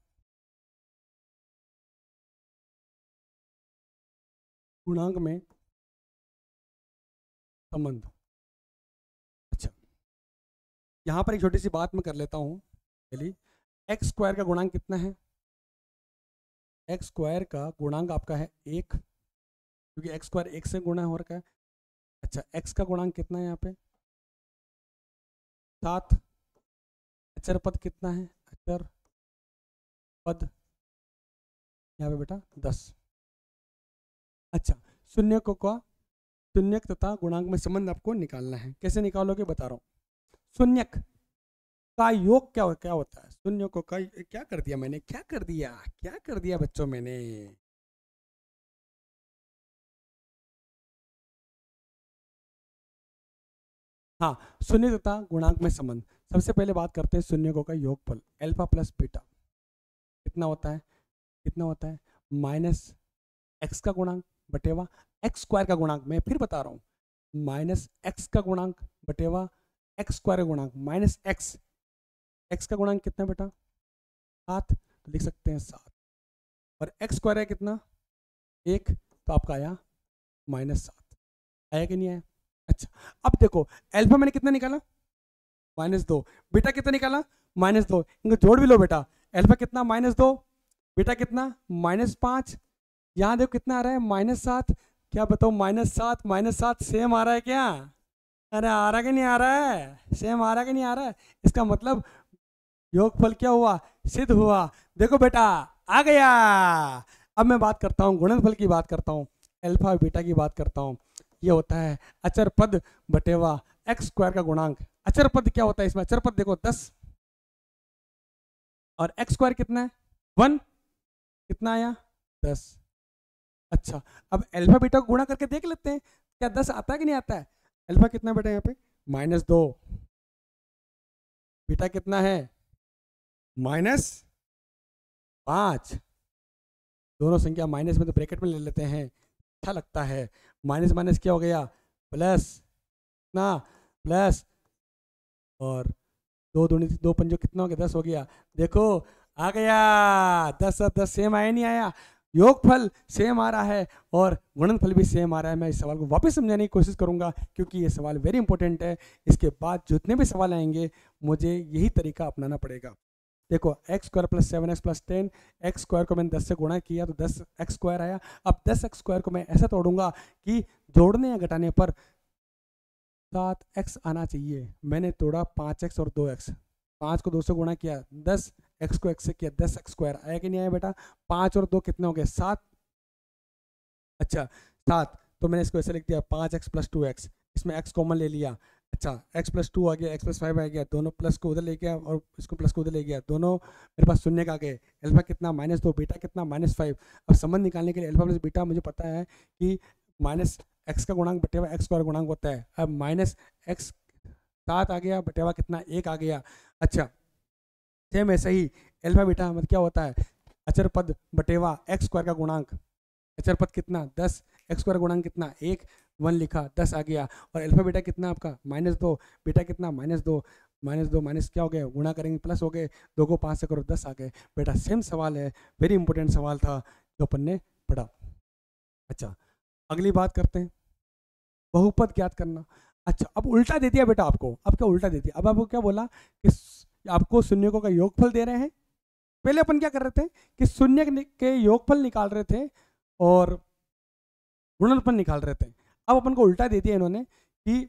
गुणांक में संबंध। अच्छा, यहाँ पर एक छोटी सी बात मैं कर लेता हूँ। चलिए, एक्स स्क्वायर का गुणांक कितना है? एक्स स्क्वायर का गुणांक आपका है 1, क्योंकि एक्स स्क्वायर 1 से गुणा हो रखा है। अच्छा, एक्स का गुणांक कितना है यहाँ पे? 7। अचर पद कितना है? अचर पद यहाँ पे बेटा 10। अच्छा, शून्यकों का शून्यक तथा गुणांक में संबंध आपको निकालना है। कैसे निकालोगे बता रहा हूँ। शून्यक का योग क्या होता है? शून्यकों का क्या कर दिया मैंने, क्या कर दिया बच्चों मैंने? हाँ, शून्य तथा गुणांक में संबंध। सबसे पहले बात करते हैं शून्यकों का योगफल। अल्फा प्लस बीटा कितना होता है? कितना होता है? माइनस एक्स का गुणांक बटेवा एक्स स्क्वायर का गुणांक। मैं फिर बता रहा हूँ, माइनस एक्स का गुणांक बटेवा एक्स स्क्वायर का गुणांक। माइनस एक्स, एक्स का गुणांक कितना बेटा? 7, तो लिख सकते हैं 7। और एक्स स्क्वायर है कितना? 1, तो आपका आया -7। आया कि नहीं आया? अच्छा, अब देखो अल्फा मैंने कितना निकाला? -2। बीटा कितना निकाला? -2। इनको जोड़ भी लो बेटा। अल्फा कितना? -2। बीटा कितना? -5। यहाँ देखो कितना आ रहा है? -7। क्या बताओ, -7 सेम आ रहा है क्या? अरे आ रहा कि नहीं आ रहा है? सेम आ रहा कि नहीं आ रहा है? इसका मतलब योगफल क्या हुआ? सिद्ध हुआ। देखो बेटा आ गया। अब मैं बात करता हूँ गुणनफल की, बात करता हूँ अल्फा बीटा की बात करता हूँ। ये होता है अचर पद बटेवा एक्स स्क्वायर का गुणांक। अचर पद क्या होता है इसमें? अचर पद देखो 10 और एक्स स्क्वायर कितना है? 1। कितना आया? 10। अच्छा, अब अल्फा बीटा को गुणा करके देख लेते हैं क्या 10 आता है कि नहीं आता है। अल्फा कितना बेटा यहाँ पे? -2। बीटा कितना है? -5। दोनों संख्या माइनस में तो ब्रैकेट में ले लेते हैं, अच्छा लगता है। माइनस माइनस क्या हो गया? प्लस ना, प्लस और 2 दूनी 2 पंजो कितना हो गया? 10 हो गया। देखो आ गया 10 और 10 सेम आया नहीं आया? योगफल सेम आ रहा है और गुणनफल भी सेम आ रहा है। मैं इस सवाल को वापस समझाने की कोशिश करूंगा क्योंकि ये सवाल वेरी इंपॉर्टेंट है। इसके बाद जितने भी सवाल आएंगे मुझे यही तरीका अपनाना पड़ेगा। देखो x square plus 7x plus 10, x square को मैंने 10 से गुणा किया तो 10 एक्स स्क्वायर आया। अब 10 एक्स स्क्वायर को मैं ऐसा तोड़ूंगा कि जोड़ने या घटाने पर 7x आना चाहिए। मैंने तोड़ा 5x और 2x, 5 को 2 से गुणा किया, 10 x को x से किया, 10 एक्स स्क्वायर आया कि नहीं आया बेटा? 5 और 2 कितने हो गए? 7। अच्छा 7, तो मैंने इसको ऐसे लिख दिया 5x प्लस 2x, इसमें x कॉमन ले लिया। अच्छा x प्लस 2 आ गया, x प्लस 5 आ गया, दोनों प्लस को उधर ले गया और इसको प्लस को उधर ले गया, दोनों मेरे पास शून्य का आ गए। अल्फा कितना? -2, बीटा कितना? -5। अब संबंध निकालने के लिए अल्फा प्लस बीटा मुझे पता है कि माइनस एक्स का गुणांक बटेवा एक्स स्क्वायर गुणांक होता है। अब माइनस एक्स 7 आ गया बटेवा कितना? 1 आ गया। अच्छा सेम ऐसे ही अल्फा बीटा मतलब क्या होता है? अचर पद बटेवा एक्स स्क्वायर का गुणांक। अचर पद कितना? 10, एक्स स्क्वायर गुणांक कितना? 1, 1 लिखा, 10 आ गया। और अल्फा बीटा कितना आपका? -2, बीटा कितना? -2, -2 माइनस क्या हो गया? गुणा करेंगे प्लस हो गए, 2 को 5 से करो 10 आ गए। बेटा सेम सवाल है, वेरी इंपॉर्टेंट सवाल था जो अपन ने पढ़ा। अच्छा अगली बात करते हैं बहुपद ज्ञात करना। अच्छा अब उल्टा दे दिया बेटा आपको। अब क्या उल्टा दे दिया? अब आपको क्या बोला कि आपको शून्यकों का योगफल दे रहे हैं। पहले अपन क्या कर रहे थे कि शून्य के योगफल निकाल रहे थे और गुणनफल निकाल रहे थे। अब अपन को उल्टा दे दिया इन्होंने कि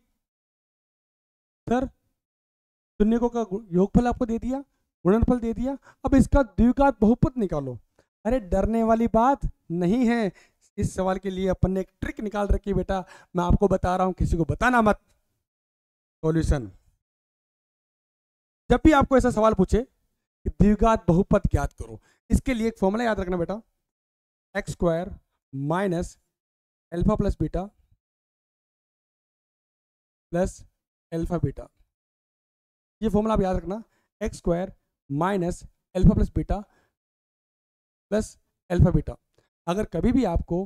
सर शून्यकों का योगफल आपको दे दिया, गुणनफल दे दिया, अब इसका द्विघात बहुपद निकालो। अरे डरने वाली बात नहीं है। इस सवाल के लिए अपन ने एक ट्रिक निकाल रखी बेटा, मैं आपको बता रहा हूं, किसी को बताना मत। सॉल्यूशन, जब भी आपको ऐसा सवाल पूछे कि द्विघात बहुपद ज्ञात करो। इसके लिए एक फॉर्मूला याद रखना बेटा, x square minus alpha plus beta plus alpha beta. ये फॉर्मूला आप याद रखना, x square minus alpha plus beta plus alpha beta. अगर कभी भी आपको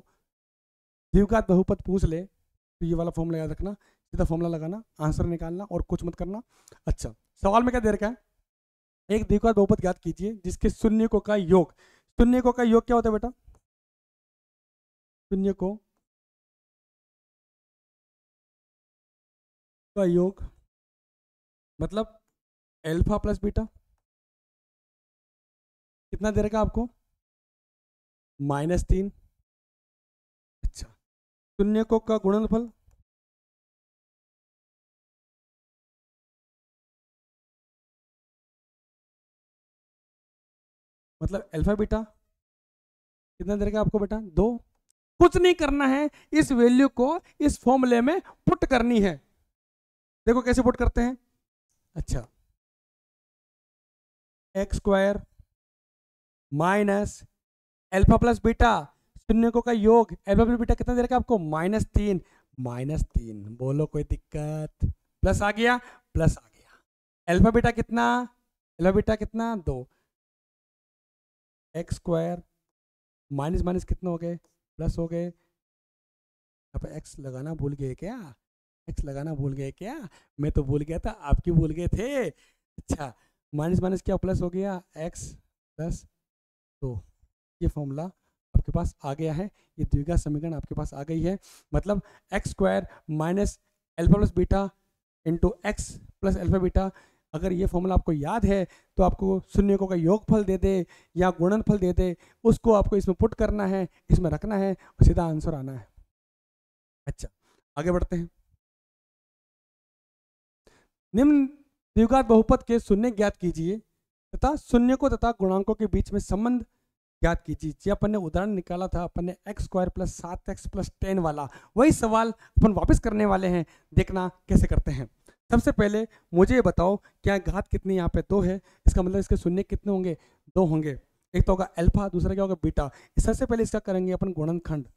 द्विघात बहुपद पूछ ले तो ये वाला फॉर्मूला याद रखना, सीधा फॉर्मूला लगाना, आंसर निकालना और कुछ मत करना। अच्छा, सवाल में क्या दे रखा है, एक द्विघात बहुपद ज्ञात कीजिए जिसके शून्यकों का योग, शून्यकों का योग क्या होता है बेटा, शून्यकों का योग मतलब अल्फा प्लस बीटा, कितना दे रखा आपको, -3। अच्छा, शून्यकों का गुणनफल, मतलब अल्फा बीटा कितना दे रखा आपको बेटा, 2। कुछ नहीं करना है, इस वैल्यू को इस फॉर्मूले में पुट करनी है। देखो कैसे पुट करते हैं। अच्छा, x square minus alpha plus beta, शून्यकों का योग अल्फा प्लस बीटा कितना दे रखा आपको, -3। -3 बोलो कोई दिक्कत, प्लस आ गया, प्लस आ गया। अल्फा बीटा कितना, अल्फा बीटा कितना, 2। एक्स स्क्वायर माइनस माइनस कितना हो गए, प्लस हो गए। यहाँ पे एक्स लगाना भूल गए क्या, एक्स लगाना भूल गए क्या, मैं तो भूल गया था, आपकी भूल गए थे। अच्छा, माइनस माइनस क्या प्लस हो गया, एक्स प्लस 2। ये फॉर्मूला आपके पास आ गया है, ये द्विघात समीकरण आपके पास आ गई है। मतलब x square minus alpha plus beta into x plus alpha beta. अगर ये फॉर्मूला आपको याद है तो आपको शून्यकों का योगफल दे दे या गुणनफल दे दे, उसको आपको इसमें पुट करना है, इसमें रखना है और सीधा आंसर आना है। अच्छा, आगे बढ़ते हैं। निम्न द्विघात बहुपद के शून्य ज्ञात कीजिए तथा शून्यकों तथा गुणांकों के बीच में संबंध ज्ञात कीजिए। जी, अपन ने उदाहरण निकाला था, अपन ने x square plus 7x plus 10 वाला, वही सवाल अपन वापस करने वाले हैं। देखना कैसे करते हैं। सबसे पहले मुझे ये बताओ, क्या घात कितनी यहाँ पे 2 है, इसका मतलब इसके शून्य कितने होंगे, 2 होंगे। एक तो होगा अल्फा, दूसरा क्या होगा बीटा। सबसे पहले इसका करेंगे अपन गुणनखंड,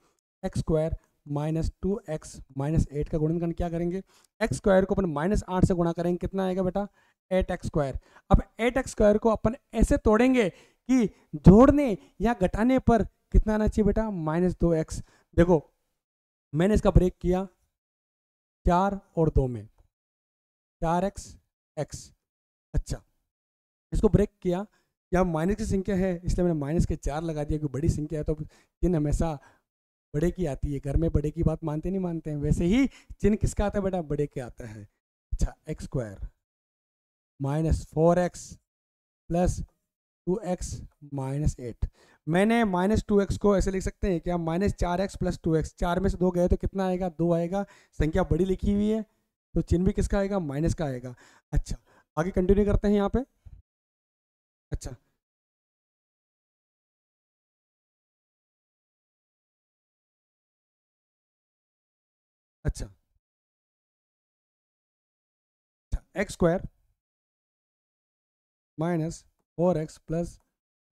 एक्स स्क्वायर -2x -8 का गुणनखंड क्या करेंगे, एक्स स्क्वायर को अपन -8 से गुणा करेंगे, कितना आएगा बेटा, 8x स्क्वायर। अब 8x स्क्वायर को अपन ऐसे तोड़ेंगे कि जोड़ने या घटाने पर कितना आना चाहिए बेटा, -2x। देखो मैंने इसका ब्रेक किया 4 और 2 में, 4x x। अच्छा, इसको ब्रेक किया, यहाँ माइनस की संख्या है इसलिए मैंने माइनस के 4 लगा दिया, क्योंकि बड़ी संख्या है तो चिन्ह हमेशा बड़े की आती है। घर में बड़े की बात मानते नहीं मानते हैं, वैसे ही चिन्ह किसका आता है बेटा, बड़े के आता है। अच्छा, x square -4x plus 2x -8। मैंने -2x को ऐसे लिख सकते हैं क्या, -4x प्लस 2x, 4 में से 2 गए तो कितना आएगा, 2 आएगा। संख्या बड़ी लिखी हुई है तो चिन्ह भी किसका आएगा, माइनस का आएगा। अच्छा, आगे कंटिन्यू करते हैं यहाँ पे। अच्छा, अच्छा, x square -4x plus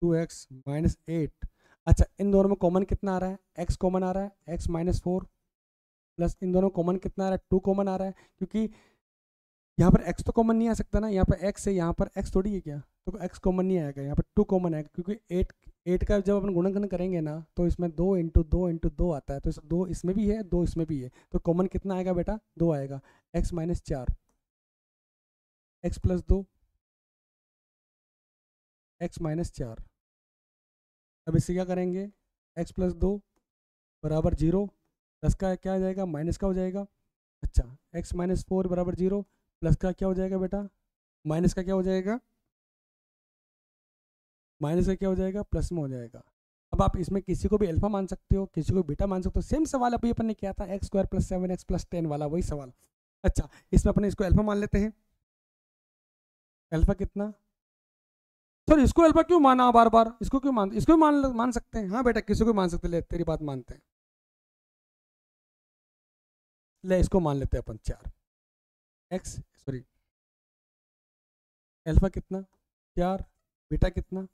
2x -8। अच्छा, इन दोनों में कॉमन कितना आ रहा है, x कॉमन आ रहा है, x -4 प्लस इन दोनों कॉमन कितना आ रहा है, 2 कॉमन आ रहा है। क्योंकि यहाँ पर x तो कॉमन नहीं आ सकता ना, यहाँ पर x है, यहाँ पर x थोड़ी है क्या, तो x कॉमन नहीं आएगा, यहाँ पर 2 कॉमन आएगा। क्योंकि 8 का जब अपन गुणनखंड करेंगे ना तो इसमें 2 × 2 × 2 आता है, तो 2 इसमें भी है, 2 इसमें भी है, तो कॉमन कितना आएगा बेटा, 2 आएगा। x -4, x plus 2, x -4। अब इससे क्या करेंगे, x प्लस 2 बराबर 0, प्लस का क्या आ जाएगा, माइनस का हो जाएगा। अच्छा, x -4 बराबर 0, प्लस का क्या हो जाएगा बेटा, माइनस का क्या हो जाएगा, माइनस का क्या हो जाएगा, प्लस में हो जाएगा। अब आप इसमें किसी को भी अल्फा मान सकते हो, किसी को बीटा मान सकते हो। सेम सवाल अभी अपन ने किया था, x square plus 7x plus 10 वाला, वही सवाल। अच्छा, इसमें अपन इसको अल्फा मान लेते हैं। अल्फा कितना, सर इसको अल्फा क्यों माना बार बार, इसको क्यों मान, इसको भी मान सकते हैं। हाँ बेटा, किसी को मान सकते, ले तेरी बात मानते हैं, ले इसको मान लेते हैं अपन 4 एक्स, सॉरी अल्फा कितना, 4 बीटा कितना,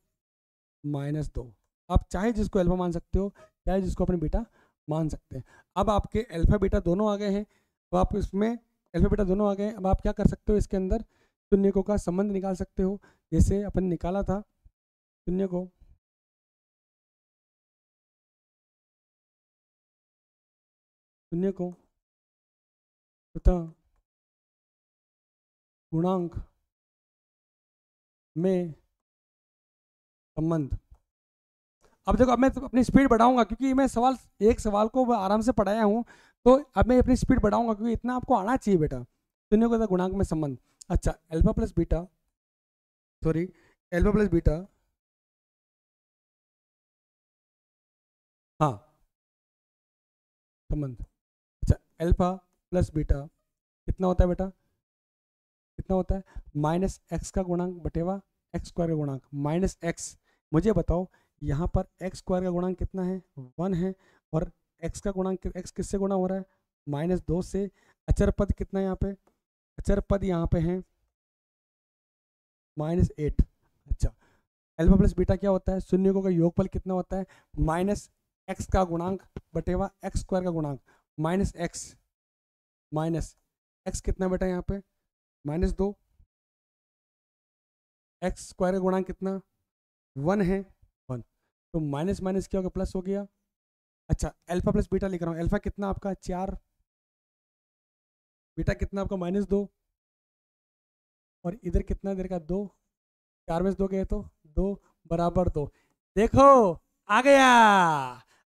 -2। आप चाहे जिसको अल्फा मान सकते हो, चाहे जिसको अपने बीटा मान सकते हैं। अब आपके अल्फा बीटा दोनों आ गए हैं, तो आप इसमें अल्फा बीटा दोनों आ गए हैं। अब आप क्या कर सकते हो, इसके अंदर शून्यकों का संबंध निकाल सकते हो, जैसे अपन निकाला था शून्य को, तथा गुणांक में संबंध। अब देखो, अब मैं अपनी स्पीड बढ़ाऊंगा क्योंकि मैं एक सवाल को आराम से पढ़ाया हूँ, तो अब मैं अपनी स्पीड बढ़ाऊंगा क्योंकि इतना आपको आना चाहिए बेटा। शून्य को गुणांक में संबंध। अच्छा, alpha plus beta, sorry, alpha plus beta, हाँ संबंध। अच्छा, अल्फा प्लस बीटा कितना होता है बेटा, कितना होता है, -x का गुणांक बटेवा x स्क्वायर का गुणांक, -x। मुझे बताओ यहाँ पर x स्क्वायर का गुणांक कितना है, 1 है, और x का गुणांक, x किससे गुणा हो रहा है, -2 से। अचर पद कितना है यहाँ पे, अचर पद यहाँ पे है -8। अच्छा, अल्फा प्लस बीटा क्या होता है, शून्यकों का योगफल कितना होता है, -x का गुणांक बटेवा x स्क्वायर का गुणांक, -x कितना बेटा यहाँ पे, -2, x स्क्वायर का गुणांक कितना, 1 है, 1, तो माइनस माइनस क्या होगा, प्लस हो गया। अच्छा, अल्फा प्लस बीटा लिख रहा हूँ, अल्फा कितना आपका 4, बीटा कितना आपका -2, और इधर कितना इधर का 2, 4 में से 2 गए तो 2 बराबर 2। देखो आ गया।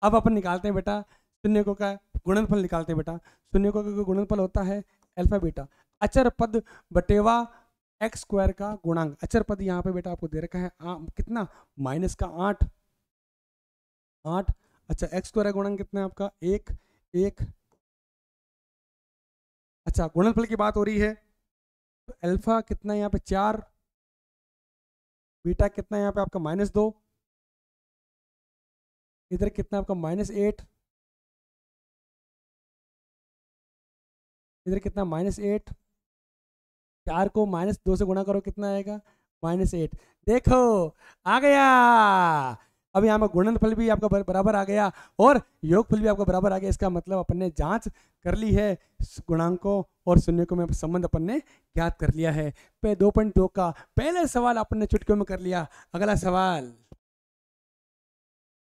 अब अपन निकालते हैं बेटा शून्यकों का गुणनफल, निकालते हैं बेटा। शून्यकों का गुणनफल होता है अल्फा बीटा, अचर पद बटेवा x स्क्वायर का गुणांक। अचर पद यहाँ पे बेटा आपको दे रखा है कितना, -8। अच्छा, x स्क्वायर का गुणांक कितना है आपका, 1 1। अच्छा, गुणनफल की बात हो रही है, तो अल्फा कितना है यहाँ पे 4, बीटा कितना है यहाँ पे आपका -2, इधर कितना आपका -8, इधर कितना -8, 4 को -2 से गुणा करो कितना आएगा, -8। देखो आ गया। अब यहाँ में गुणनफल भी आपका बराबर आ गया और योगफल भी आपका बराबर आ गया। इसका मतलब अपन ने जांच कर ली है, गुणांकों और शून्यकों में संबंध अपन ने ज्ञात कर लिया है। पे 2.2 का पहले सवाल अपन ने चुटकियों में कर लिया। अगला सवाल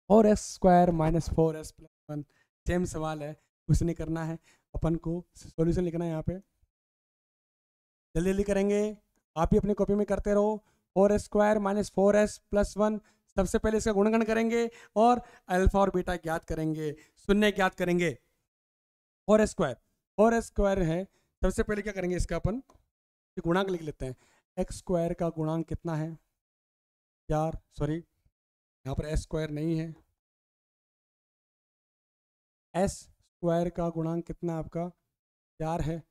4x² - 4s + 1, सेम सवाल है, कुछ नहीं करना है, अपन को सॉल्यूशन लिखना है। यहाँ पे जल्दी जल्दी करेंगे, आप भी अपनी कॉपी में करते रहो। 4x² - 4s + 1, सबसे पहले इसका गुणनखंड करेंगे और अल्फा और बीटा ज्ञात करेंगे, शून्य ज्ञात करेंगे। 4s² है, सबसे पहले क्या करेंगे, इसका अपन गुणांक लिख लेते हैं। x² का गुणांक कितना है 4, सॉरी यहाँ पर s² नहीं है, s² का गुणांक कितना आपका 4 है,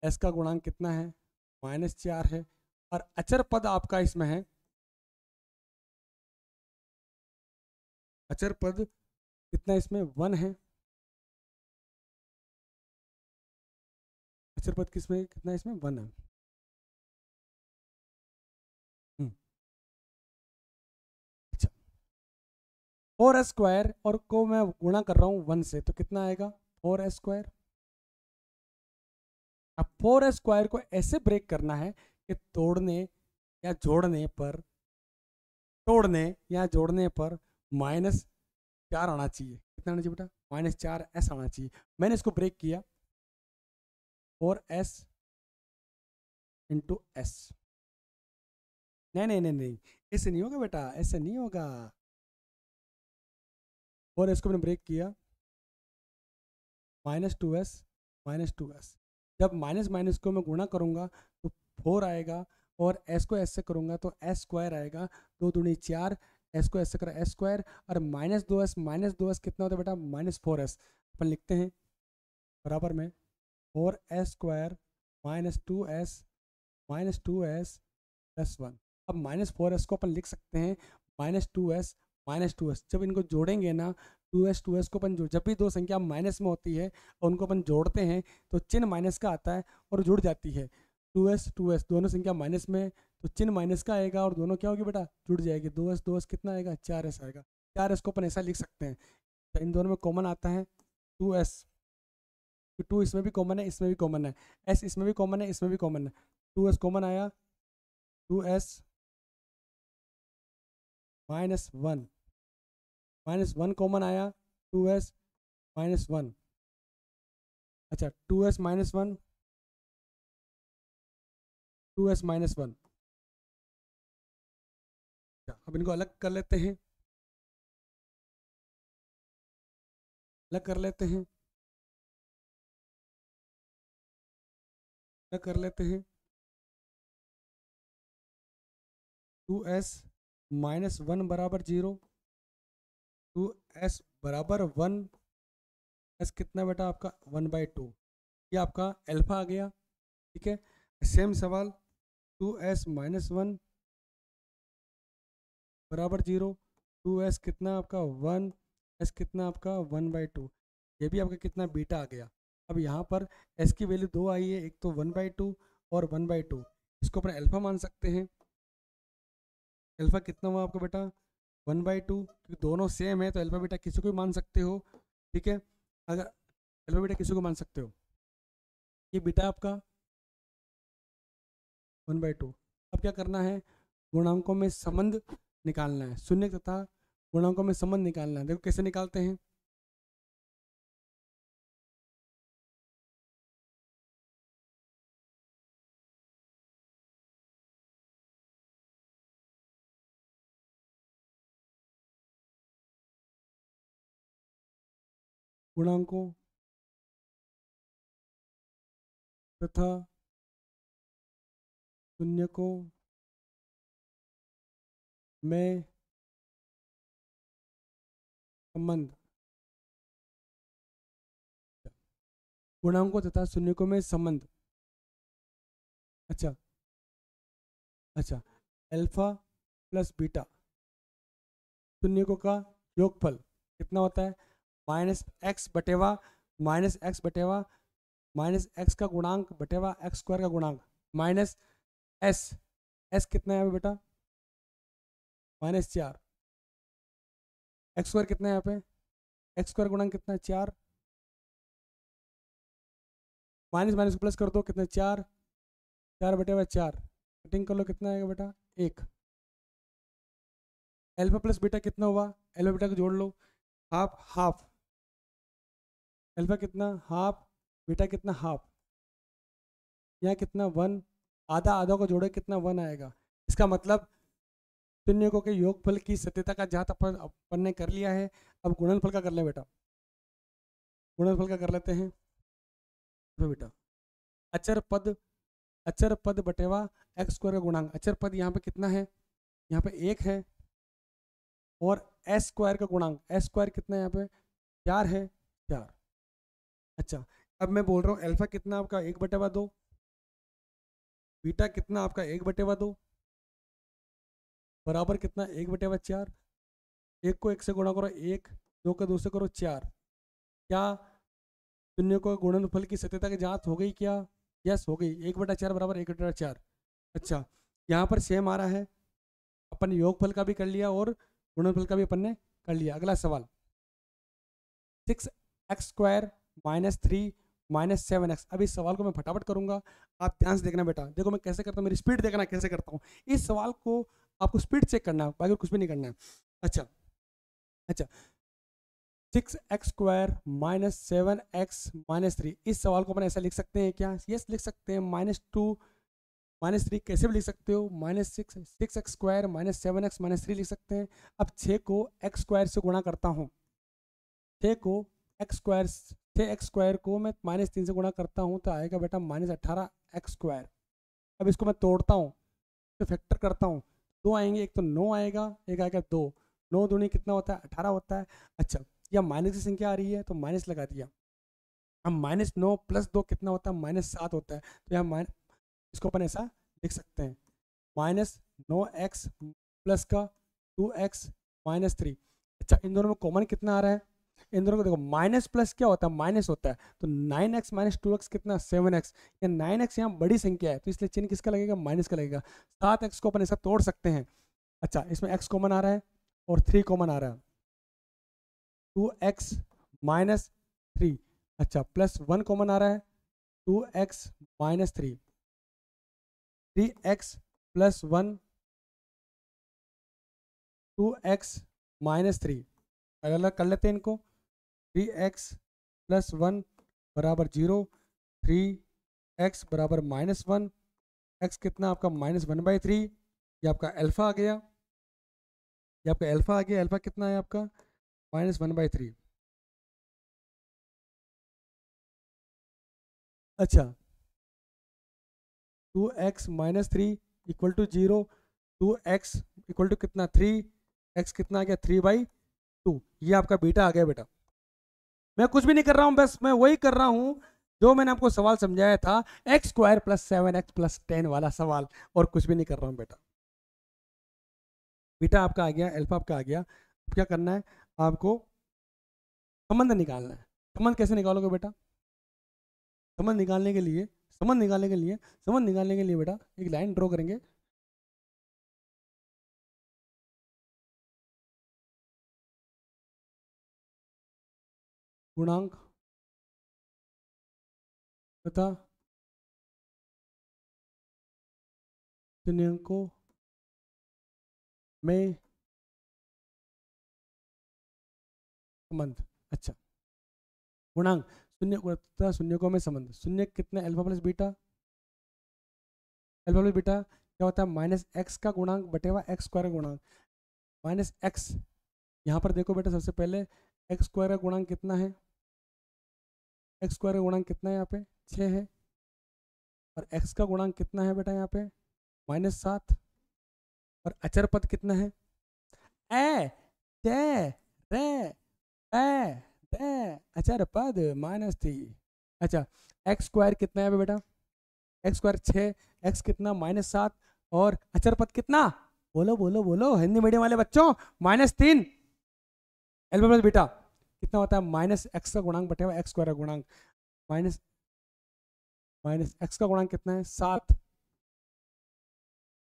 s का गुणांक कितना है -4 है, और अचर पद आपका इसमें है, अचर पद कितना इसमें 1 है, अचर पद किसमें कितना इसमें 1 है। अच्छा, 4s² और को मैं गुणा कर रहा हूँ 1 से, तो कितना आएगा 4s²। अब 4s² को ऐसे ब्रेक करना है कि तोड़ने या जोड़ने पर, तोड़ने या जोड़ने पर -4 आना चाहिए। कितना आना चाहिए बेटा, -4s आना चाहिए। मैंने इसको ब्रेक किया, 4s × s। नहीं नहीं नहीं नहीं, ऐसे नहीं होगा बेटा, ऐसे नहीं होगा। और इसको मैंने ब्रेक किया, -2s -2s। जब माइनस माइनस को मैं गुणा करूंगा तो 4 आएगा, और s को s से करूंगा तो s² आएगा, 2 दूनी 4, s को s से करा s², और -2s कितना होता है बेटा, -4s। अपन लिखते हैं बराबर में 4s² -2s + 1। अब -4s को अपन लिख सकते हैं -2s -2s। जब इनको जोड़ेंगे ना, 2s को अपन जब भी दो संख्या माइनस में होती है और उनको अपन जोड़ते हैं तो चिन्ह माइनस का आता है और जुड़ जाती है। 2s दोनों संख्या माइनस में, तो चिन्ह माइनस का आएगा और दोनों क्या होगी बेटा, जुड़ जाएगी। 2s कितना आएगा, 4s आएगा। 4s को अपन ऐसा लिख सकते हैं, तो इन दोनों में कॉमन आता है 2s, 2 इसमें भी कॉमन है, इसमें भी कॉमन है, s इसमें भी कॉमन है, इसमें भी कॉमन है। 2s कॉमन आया, 2s -1, -1 कॉमन आया, 2s -1। अच्छा 2s -1, 2s -1। अब इनको अलग कर लेते हैं, अलग कर लेते हैं, अलग कर लेते हैं। 2s -1 बराबर 0, 2s बराबर 1, s कितना बेटा आपका 1/2, ये आपका अल्फा आ गया। ठीक है, सेम सवाल 2s -1 बराबर 0, 2s कितना आपका 1, s कितना आपका 1/2, ये भी आपका कितना बीटा आ गया। अब यहाँ पर s की वैल्यू 2 आई है, एक तो 1/2 और 1/2, इसको अपन अल्फा मान सकते हैं। अल्फा कितना हुआ आपका बेटा 1/2, क्योंकि दोनों सेम है तो अल्फा बीटा किसी को भी मान सकते हो। ठीक है, अगर अल्फा बीटा किसी को मान सकते हो, ये बीटा आपका 1/2। अब क्या करना है, गुणांकों में संबंध निकालना है, शून्य तथा गुणांकों में संबंध निकालना है। देखो कैसे निकालते हैं, गुणांकों तथा शून्यकों में संबंध, गुणांकों तथा शून्यकों में संबंध। अच्छा अच्छा, अल्फा प्लस बीटा शून्यकों का योगफल कितना होता है, -x बटेवा -x का गुणांक बटेवा x² का गुणांक माइनस s कितना है बेटा -4, x² कितना है यहाँ पे, x² गुणांक कितना है 4, माइनस माइनस प्लस कर दो कितना 4, 4/4 कटिंग कर लो कितना आएगा बेटा 1। अल्फा प्लस बीटा कितना हुआ, अल्फा बीटा को जोड़ लो, हाफ हाफ, अल्फा कितना हाफ, बीटा कितना हाफ, यहाँ कितना 1, आधा आधा को जोड़े कितना 1 आएगा। इसका मतलब शून्यकों के योगफल की सत्यता का जांच अपन ने कर लिया है। अब गुणनफल का कर ले बेटा, गुणनफल का कर लेते हैं बेटा। अचर पद बटेवा x² का गुणांक, अचर पद यहाँ पे कितना है, यहाँ पे 1 है, और s² का गुणांक, s² कितना है यहाँ पे 4 है, 4। अच्छा अब मैं बोल रहा हूँ अल्फा कितना आपका 1/2, बीटा कितना आपका 1/2, बराबर कितना 1/4, 1 को 1 से गुणा करो 1, 2 को 2 से करो 4। क्या शून्य को गुणनफल की सत्यता की जांच हो गई क्या, यस हो गई, 1/4 बराबर 1/4। अच्छा यहाँ पर सेम आ रहा है, अपन योगफल का भी कर लिया और गुणनफल का भी अपन ने कर लिया। अगला सवाल 6x² -3 -7x। अब इस सवाल को मैं फटाफट करूंगा, आप ध्यान से देखना बेटा। देखो मैं कैसे करता हूँ, मेरी स्पीड देखना कैसे करता हूँ। इस सवाल को आपको स्पीड चेक करना है, बाकी कुछ भी नहीं करना है। अच्छा अच्छा 6x² -7x -3, इस सवाल को अपन ऐसा लिख सकते हैं क्या, यस लिख सकते हैं। -2 -3 कैसे भी लिख सकते हो, -6x² -7x -3 लिख सकते हैं। अब 6 को x² से गुणा करता हूँ, 6 को x² को मैं -3 से गुणा करता हूँ तो आएगा बेटा -18x²। अब इसको मैं तोड़ता हूँ तो फैक्टर करता हूँ, 2 आएंगे, एक तो 9 आएगा, एक आएगा 2, 9 दूनी कितना होता है 18 होता है। अच्छा या माइनस की संख्या आ रही है तो माइनस लगा दिया। अब -9 + 2 कितना होता है -7 होता है, तो यहाँ इसको अपन ऐसा लिख सकते हैं -9x प्लस का 2x -3। अच्छा इन दोनों में कॉमन कितना आ रहा है, इन दोनों को देखो, माइनस प्लस क्या होता है, माइनस होता है, तो 9x माइनस 2x कितना 7x, या 9x यहाँ बड़ी संख्या है तो इसलिए चिन्ह किसका लगेगा, माइनस का लगेगा। 7x को अपन ऐसा तोड़ सकते हैं। अच्छा, इसमें x कॉमन आ रहा है और 3 कॉमन आ रहा है, 2x माइनस 3, अच्छा प्लस 1 कॉमन आ रहा है, 2x minus 3, 3x plus 1, 2x minus 3, अलग अलग कर लेते हैं इनको। 3x प्लस 1 बराबर 0, 3x बराबर माइनस 1, x कितना आपका -1/3, ये आपका अल्फा आ गया, ये आपका अल्फा आ गया। अल्फा कितना है आपका -1/3। अच्छा, 2x minus 3 equal to 0, 2x equal to कितना 3, x कितना आ गया 3/2, ये आपका बीटा आ गया बेटा। मैं कुछ भी नहीं कर रहा हूं, बस मैं वही कर रहा हूं जो मैंने आपको सवाल समझाया था, x² + 7x + 10 वाला सवाल, और कुछ भी नहीं कर रहा हूं बेटा। बीटा आपका आ गया, अल्फा आपका आ गया। क्या करना है आपको, संबंध निकालना है। संबंध कैसे निकालोगे बेटा, संबंध निकालने के लिए, संबंध निकालने के लिए, संबंध निकालने के लिए बेटा एक लाइन ड्रॉ करेंगे। गुणांक तथा शून्यकों में संबंध। अच्छा, गुणांक शून्य तथा शून्यकों में संबंध। शून्य कितने, alpha plus beta, alpha plus beta क्या होता है, -x का गुणांक बटेवा x² का गुणांक, -x। यहाँ पर देखो बेटा, सबसे पहले x² का गुणांक कितना है, x² का गुणांक कितना है यहाँ पे 6 है, और x का गुणांक कितना है बेटा यहाँ पे -7, और अचर पद कितना है, ए टे रे ए दे, अचर पद -3। अच्छा, x² कितना है बेटा, x² 6, x कितना -7, और अचर पद कितना, बोलो बोलो बोलो हिंदी मीडियम वाले बच्चों, -3। अल्फा प्लस बीटा कितना होता है, -x का गुणांक बटेवा x² का गुणांक, माइनस x का गुणांक कितना है 7,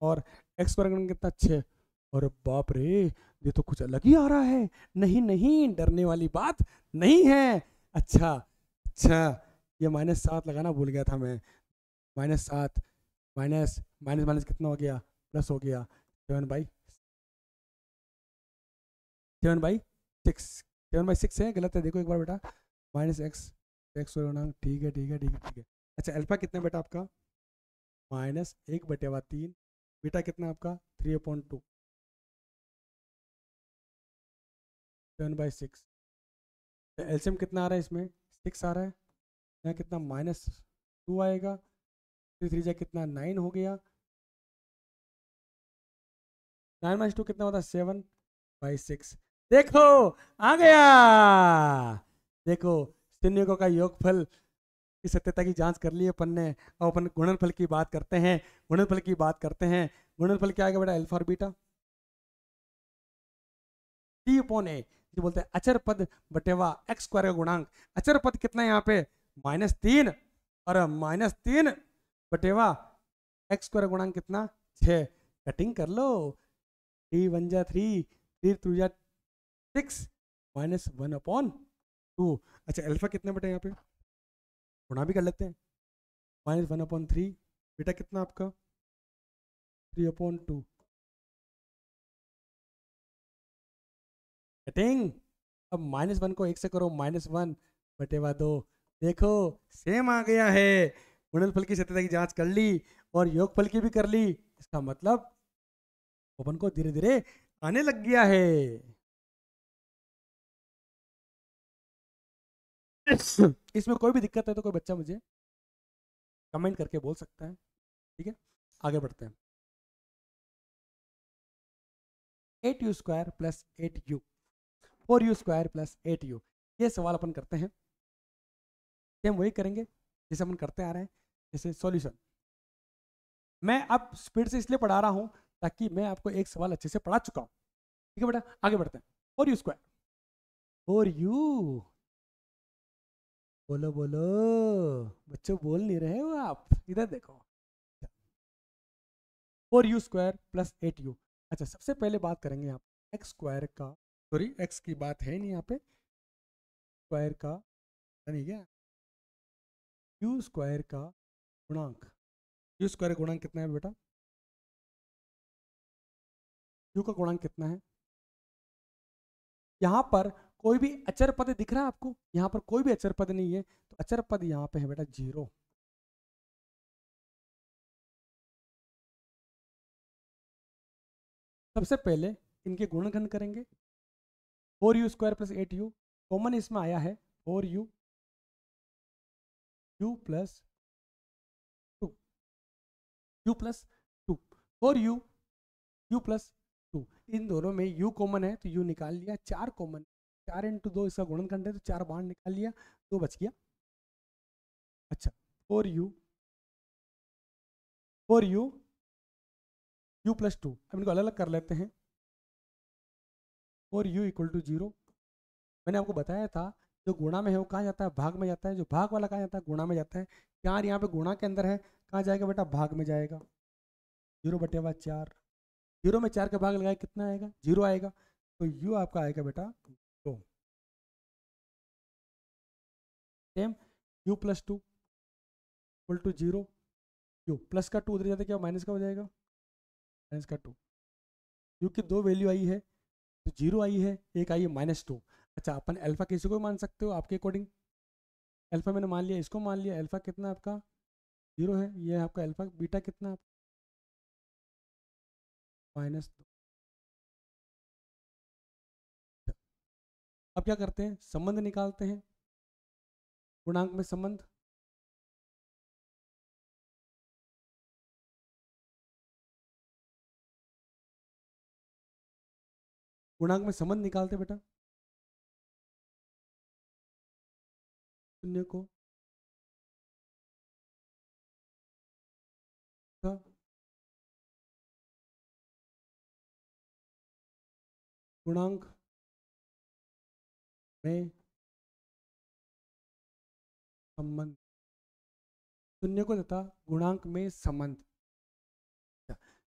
और x² का गुणांक कितना 6। और बाप रे, ये तो कुछ अलग ही आ रहा है। नहीं नहीं, डरने वाली बात नहीं है। अच्छा अच्छा, ये -7 लगाना भूल गया था मैं। -7 माइनस माइनस माइनस कितना हो गया, प्लस हो गया 7/6। 7/6 है, गलत है, देखो एक बार बेटा, -x x गुणांक, ठीक है ठीक है ठीक है ठीक है। अच्छा, अल्फा कितना बेटा आपका -1/3, बीटा कितना आपका 3/2, 7/6। एलसीएम कितना आ रहा है इसमें, 6 आ रहा है, यहाँ कितना -2 आएगा, 3 3 कितना 9 हो गया, 9 - 2 कितना होता है 7/6। देखो आ गया, देखो शून्यकों का योगफल की सत्यता की जांच कर ली अपन ने। अब अपन गुणनफल की बात करते हैं, गुणनफल की बात करते हैं। गुणनफल क्या आएगा बेटा, अल्फा और बीटा, T/A, जो बोलते हैं अचर पद बटेवा x² का गुणांक। अचर पद कितना है यहाँ पे -3, और -3 बटेवा x² का गुणांक कितना 6। कटिंग कर लो, 3 1 जा 3, 3 2 जा 6, -1/2। अच्छा, अल्फा कितना बेटा यहाँ पे गुणा भी कर लेते हैं, -1/3, बेटा कितना आपका 3/2। कटिंग। अब -1 को 1 से करो, -1/2, देखो सेम आ गया है। गुणनफल की सत्यता की जांच कर ली और योगफल की भी कर ली, इसका मतलब अपन को धीरे धीरे आने लग गया है। इसमें कोई भी दिक्कत है तो कोई बच्चा मुझे कमेंट करके बोल सकता है, ठीक है। आगे बढ़ते हैं। 8u² + 8u, 4u² + 8u, ये सवाल अपन करते हैं, सेम वही करेंगे जैसे अपन करते आ रहे हैं। जैसे सॉल्यूशन, मैं अब स्पीड से इसलिए पढ़ा रहा हूं ताकि मैं आपको एक सवाल अच्छे से पढ़ा चुका हूं, ठीक है बेटा। आगे बढ़ते हैं। 4u², फोर यू, बोलो बोलो, बच्चों बोल नहीं रहे हो आप, इधर देखो। Four u square plus eight u. अच्छा, सबसे पहले बात करेंगे यहाँ एक्स स्क्वायर का, सॉरी एक्स की बात है नहीं यहाँ पे, स्क्वायर का नहीं क्या, यू स्क्वायर का गुणांक। यू स्क्वायर का गुणांक कितना है बेटा? यू का गुणांक कितना है? यहाँ पर कोई भी अचर पद दिख रहा है आपको? यहाँ पर कोई भी अचर पद नहीं है, तो अचर पद यहाँ पे है बेटा जीरो। सबसे पहले इनके गुणनखंड करेंगे। Four u square plus eight u, common इसमें आया है four u, u plus two, u plus two, four u, u plus two. इन दोनों में यू कॉमन है तो यू निकाल लिया, चार कॉमन, चार इंटू दो इसका गुणनखंड है तो चार बाहर निकाल लिया, दो बच गया। अच्छा, four u, four u, u plus two, अब इनको अलग अलग कर लेते हैं। Four u equal to zero. मैंने आपको बताया था जो गुणा में है वो कहाँ जाता है? भाग में जाता है। जो भाग वाला कहाँ जाता है? गुणा में जाता है। चार यहाँ पे गुणा के अंदर है, कहाँ जाएगा बेटा? भाग में जाएगा। जीरो बटे हुआ चार, जीरो में चार का भाग लगाए कितना आएगा? जीरो आएगा। तो यू आपका आएगा बेटा दो। Same, u plus two equal to zero, u plus का टू उधर जाता क्या माइनस का हो जाएगा? माइनस का टू। यू की दो वैल्यू आई है, तो जीरो आई है, एक आई है माइनस टू। अच्छा, अपन अल्फा किसी को मान सकते हो आपके अकॉर्डिंग? अल्फा मैंने मान लिया, इसको मान लिया, अल्फा कितना आपका? जीरो है, ये है आपका अल्फा। बीटा कितना? माइनस दो। अब क्या करते हैं? संबंध निकालते हैं, गुणांक में संबंध। गुणांक में संबंध निकालते बेटा, शून्य को गुणांक में संबंध, शून्य को तथा गुणांक में संबंध।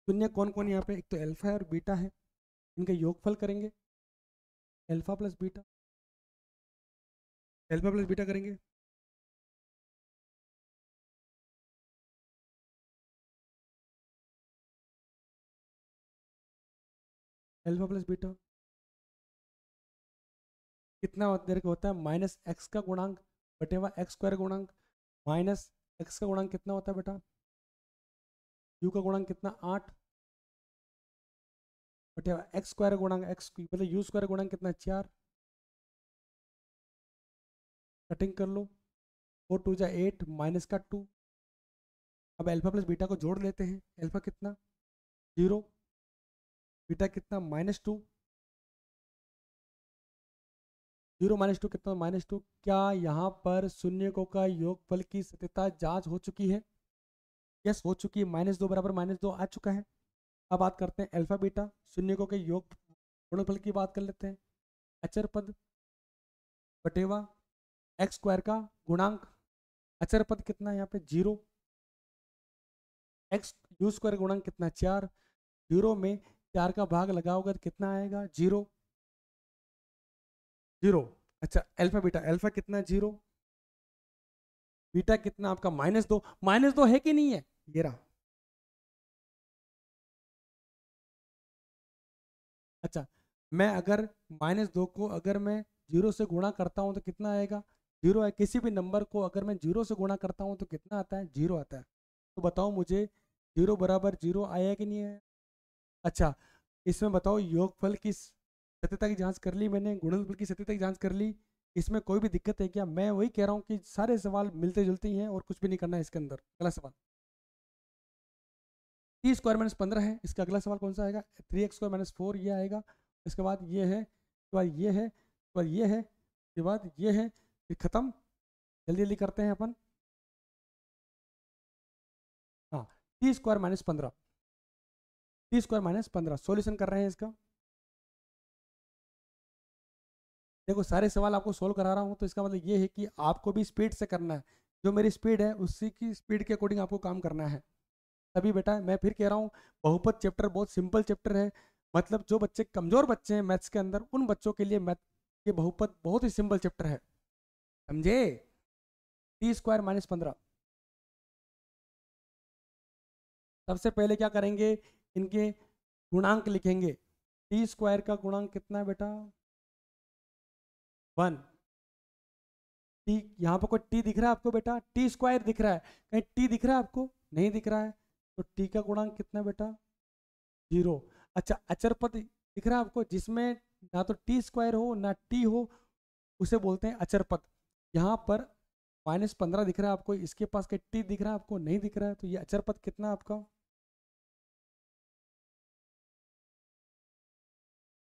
शून्य कौन कौन यहाँ पे? एक तो अल्फा है और बीटा है, इनका योगफल करेंगे, alpha plus beta, alpha plus beta करेंगे। अल्फा प्लस बीटा कितना देर का होता है? माइनस एक्स का गुणांक बटे हुआ एक्स स्क्वायर गुणांक, माइनस एक्स का गुणांक कितना होता है बेटा? यू का गुणांक कितना? आठ, बटे हुआ एक्स स्क्वायर गुणांक, एक्स मतलब यू स्क्वायर गुणांक कितना? चार। कटिंग कर लो, फोर टू जा एट, माइनस का टू। अब अल्फा प्लस बीटा को जोड़ लेते हैं, अल्फा कितना? जीरो, बीटा कितना? Minus two. Zero minus two कितना? Minus two. क्या यहाँ पर शून्यकों का योगफल की सत्यता जांच हो चुकी है? यस, हो चुकी है। माइनस दो बराबर माइनस दो आ चुका है। अब बात करते हैं अल्फा बीटा शून्यकों के योग गुणनफल की बात कर लेते हैं। अचर पद बटेवा एक्स स्क्वायर का गुणांक, अचर पद कितना है यहाँ पे? जीरो। एक्स यू स्क्वायर गुणांक कितना? चार। जीरो में चार का भाग लगाओगे तो कितना आएगा? Zero, zero. अच्छा, अल्फा बीटा, अल्फा कितना? जीरो, बीटा कितना आपका? माइनस दो। माइनस दो है कि नहीं है? ये रहा। अच्छा, मैं अगर माइनस दो को अगर मैं जीरो से गुणा करता हूँ तो कितना आएगा? जीरो है। किसी भी नंबर को अगर मैं जीरो से गुणा करता हूँ तो कितना आता है? जीरो आता है। तो बताओ मुझे, जीरो बराबर जीरो आया कि नहीं आया? अच्छा, इसमें बताओ योगफल की सत्यता की जांच कर ली मैंने, गुणनफल की सत्यता की जांच कर ली, इसमें कोई भी दिक्कत है क्या? मैं वही कह रहा हूँ कि सारे सवाल मिलते जुलते ही हैं और कुछ भी नहीं करना है इसके अंदर। अगला सवाल, टी स्क्वायर माइनस 15 है, इसका अगला सवाल कौन सा आएगा? Three x square minus four, ये आएगा। इसके बाद ये है, इसके बाद ये है, इसके बाद ये है, इसके बाद ये है, फिर खत्म। जल्दी जल्दी करते हैं अपन। हाँ, T square minus 15, T square minus 15 solution कर रहे हैं इसका। देखो सारे सवाल आपको सोल्व करा रहा हूँ तो इसका मतलब ये है कि आपको भी स्पीड से करना है। जो मेरी स्पीड है उसी की स्पीड के अकॉर्डिंग आपको काम करना है। तभी बेटा मैं फिर कह रहा हूँ, बहुपद चैप्टर बहुत सिंपल चैप्टर है। मतलब जो बच्चे कमजोर बच्चे हैं मैथ्स के अंदर, उन बच्चों के लिए मैथ ये बहुपद बहुत ही सिंपल चैप्टर है, समझे। T² - 15। सबसे पहले क्या करेंगे, इनके गुणांक लिखेंगे। T² का गुणांक कितना है बेटा, 1। टी, यहाँ पर कोई टी दिख रहा है आपको बेटा, T² दिख रहा है, कहीं टी दिख रहा है आपको, नहीं दिख रहा है। तो टी का गुणांक कितना है बेटा, 0। अच्छा, अचर पद दिख रहा है आपको जिसमें ना तो T² हो ना टी हो, उसे बोलते हैं अचर पद। यहाँ पर -15 दिख रहा है आपको, इसके पास कहीं टी दिख रहा है आपको, नहीं दिख रहा है, तो ये अचर पद कितना है आपका,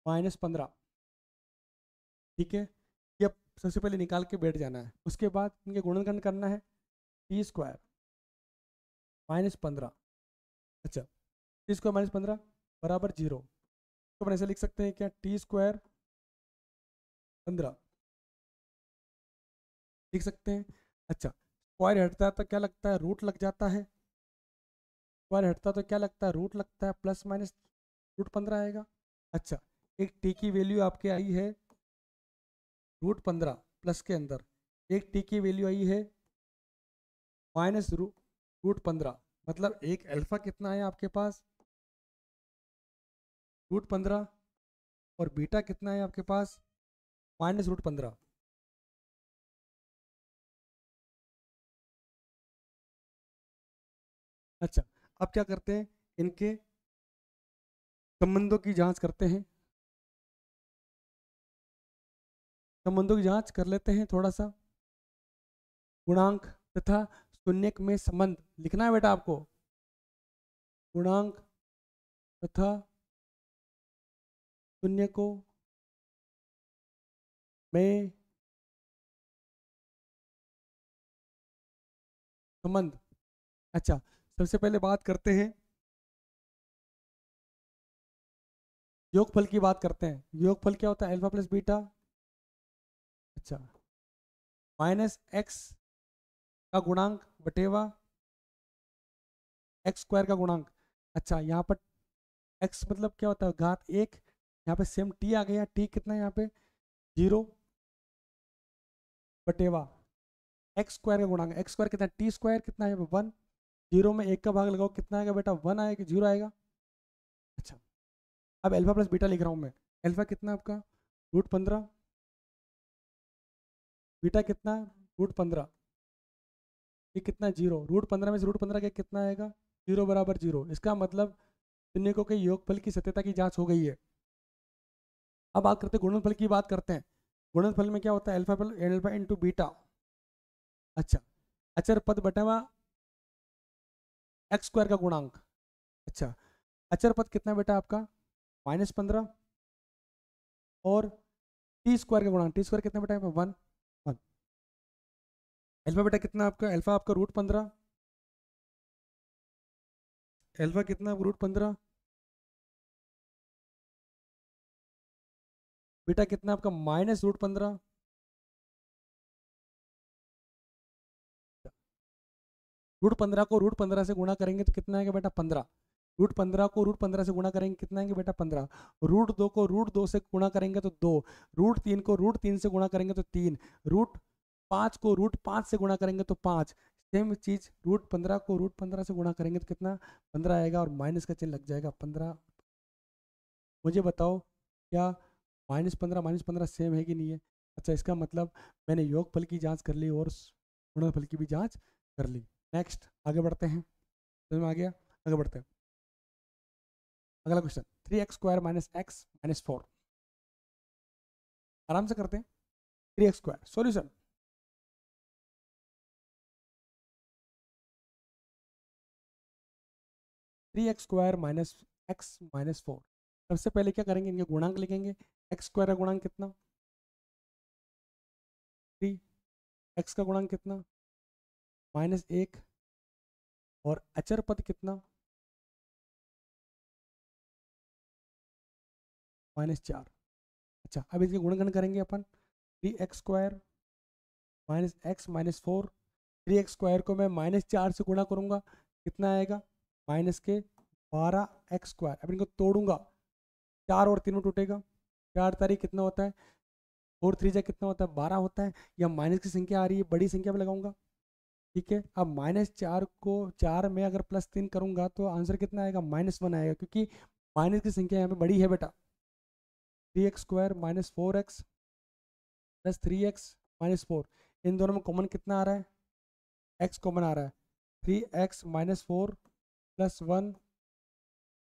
-15। ठीक है, ये अब सबसे पहले निकाल के बैठ जाना है, उसके बाद इनके गुणनखंड करना है। T² -15। अच्छा, T² -15 बराबर 0। तो अपन ऐसे लिख सकते हैं क्या, T² 15 लिख सकते हैं। अच्छा, स्क्वायर हटता है तो क्या लगता है, रूट लग जाता है। स्क्वायर हटता है तो क्या लगता है, रूट लगता है, प्लस माइनस √15 आएगा। अच्छा, एक टी की वैल्यू आपके आई है √15 प्लस के अंदर, एक टी की वैल्यू आई है -√15। मतलब एक अल्फा कितना है आपके पास, √15, और बीटा कितना है आपके पास, -√15। अच्छा, अब क्या करते हैं, इनके संबंधों की जांच करते हैं। संबंधों की जांच कर लेते हैं थोड़ा सा। गुणांक तथा शून्यक में संबंध लिखना है बेटा आपको। गुणांक तथा शून्यकों में संबंध। अच्छा, सबसे पहले बात करते हैं योगफल की, बात करते हैं। योगफल क्या होता है, अल्फा प्लस बीटा। अच्छा, -x का गुणांक बटेवा x² का गुणांक। अच्छा, यहाँ पर x मतलब क्या होता है, घात 1। यहाँ पे सेम t आ गया, t कितना है यहाँ पे, 0 बटेवा x² का गुणांक। x² कितना है, T² कितना है यहाँ पे, 1। 0 में 1 का भाग लगाओ, कितना आएगा बेटा, 1 आएगा, 0 आएगा। अच्छा, अब अल्फा प्लस बीटा लिख रहा हूँ मैं। अल्फा कितना आपका, √15। बीटा कितना, √15। ये कितना, 0। √15 में से √15 के कितना आएगा, 0 बराबर 0। इसका मतलब शून्यकों के योगफल की सत्यता की जांच हो गई है। अब बात करते हैं गुणनफल की, बात करते हैं। गुणनफल में क्या होता है, अल्फा इंटू बीटा। अच्छा, अचर पद बटेवा x² का गुणांक। अच्छा, अचर पद कितना बेटा आपका, -15, और T² का गुणांक। T² कितना बेटा, 1 1। अल्फा बेटा कितना आपका, अल्फा आपका √15। अल्फा कितना √15। बीटा कितना आपका, -√15। √15 को √15 से गुणा करेंगे तो कितना आएगा बेटा, 15। √15 को √15 से गुणा करेंगे कितना आएंगे बेटा, 15। √2 को √2 से गुणा करेंगे तो 2। √3 को √3 से गुणा करेंगे तो 3। √5 को √5 से गुणा करेंगे तो 5। सेम चीज √15 को √15 से गुणा करेंगे तो कितना, 15 आएगा, और माइनस का चिन्ह लग जाएगा 15। मुझे बताओ क्या -15 -15 सेम है कि नहीं है। अच्छा, इसका मतलब मैंने योगफल की जांच कर ली और गुणनफल की भी जांच कर ली। नेक्स्ट आगे बढ़ते हैं, समझ में आ गया, आगे बढ़ते हैं। अगला क्वेश्चन, 3x² - x - 4। आराम से करते हैं। 3x², solution. 3x² - x - 4। सबसे पहले क्या करेंगे, इनके गुणांक लिखेंगे। x² का गुणांक कितना, 3। x का गुणांक कितना, -1, और अचर पद कितना, -4। अच्छा, अब इसके गुणनखंड करेंगे अपन। 3x² minus x minus 4। 3x² को मैं -4 से गुणा करूँगा, कितना आएगा माइनस के 12x²। अब इनको तोड़ूंगा, 4 और 3 में टूटेगा, 4 तारीख कितना होता है, 4 3 जा कितना होता है 12 होता है। या माइनस की संख्या आ रही है, बड़ी संख्या में लगाऊंगा, ठीक है। अब -4 को 4 में अगर +3 करूंगा तो आंसर कितना आएगा -1 आएगा, क्योंकि माइनस की संख्या यहाँ पे बड़ी है बेटा। 3x² minus 4x plus 3x minus 4, इन दोनों में कॉमन कितना आ रहा है, x कॉमन आ रहा है। 3x minus 4 plus 1,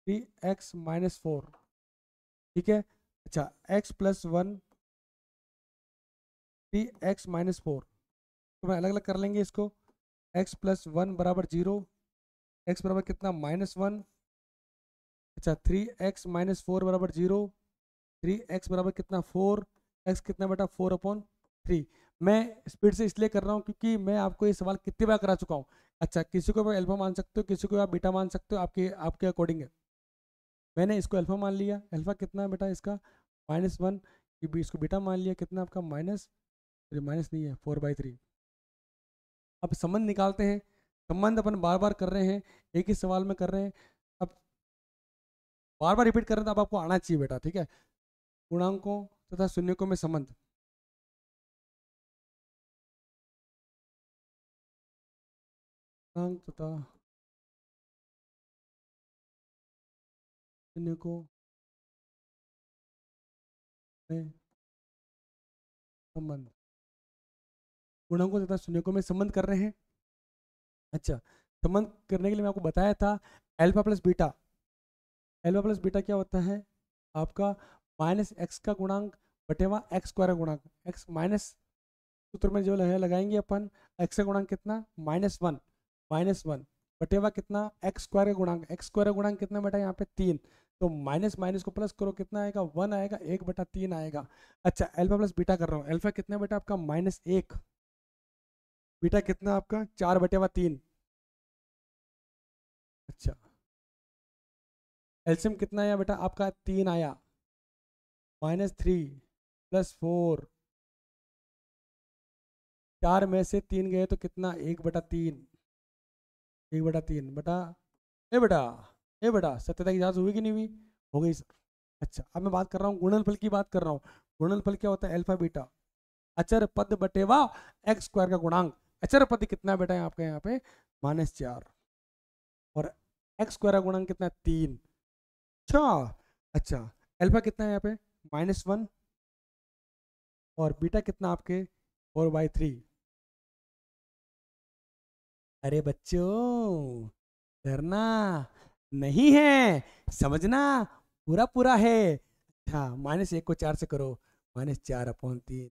3x minus 4, ठीक है। अच्छा x प्लस 1, 3x माइनस 4, तो मैं अलग अलग कर लेंगे इसको। x प्लस 1 बराबर 0, x बराबर कितना -1। अच्छा 3x माइनस 4 बराबर 0, 3x बराबर कितना 4, x कितना बेटा 4/3। मैं स्पीड से इसलिए कर रहा हूँ क्योंकि मैं आपको ये सवाल कितनी बार करा चुका हूँ। अच्छा किसी को आप अल्फा मान सकते हो, किसी को आप बीटा मान सकते हो, आपके आपके अकॉर्डिंग है। मैंने इसको अल्फा मान लिया, अल्फा कितना है बेटा इसका -1, इसको बीटा मान लिया, कितना आपका माइनस नहीं है 4/3। अब संबंध निकालते हैं, संबंध अपन बार बार कर रहे हैं, एक ही सवाल में कर रहे हैं, अब बार बार रिपीट कर रहे हैं, तो अब आपको आना चाहिए बेटा, ठीक है। पूर्णांकों तथा शून्यकों में संबंध, पूर्णांक तथा शून्यकों में संबंध, पूर्णांकों तथा शून्यकों में संबंध कर रहे हैं। अच्छा संबंध करने के लिए मैं आपको बताया था alpha plus beta. Alpha plus beta क्या होता है आपका -x का गुणांक बटेवा x² का गुणांक। x माइनस सूत्र में जो है लगाएंगे अपन, x का गुणांक कितना -1 बटेवा कितना x² का गुणांक। x² का गुणांक कितना बेटा यहाँ पे 3, तो माइनस माइनस को प्लस करो कितना आएगा 1 आएगा, 1/3 आएगा। अच्छा अल्फा प्लस बीटा कर रहा हूँ, अल्फा कितना बेटा आपका -1, बीटा कितना आपका 4/3। अच्छा एलसीएम कितना आया बेटा आपका 3 आया, -3 + 4, 4 में से 3 गए तो कितना 1/3, 1/3 बेटा बेटा बेटा सत्यता की जांच हुई कि नहीं हुई, हो गई सर। अच्छा अब मैं बात कर रहा हूँ गुणनफल की बात कर रहा हूँ। गुणनफल क्या होता है अल्फा बीटा, अचर पद बटेवा x² का गुणांक। अचर पद कितना बेटा है आपका यहाँ पे -4 और x² का गुणांक कितना 3। अच्छा अच्छा अल्फा कितना है यहाँ पे -1 और बीटा कितना आपके 4/3। अरे बच्चों डरना नहीं है, समझना पूरा पूरा है। अच्छा -1 को 4 से करो, -4/3,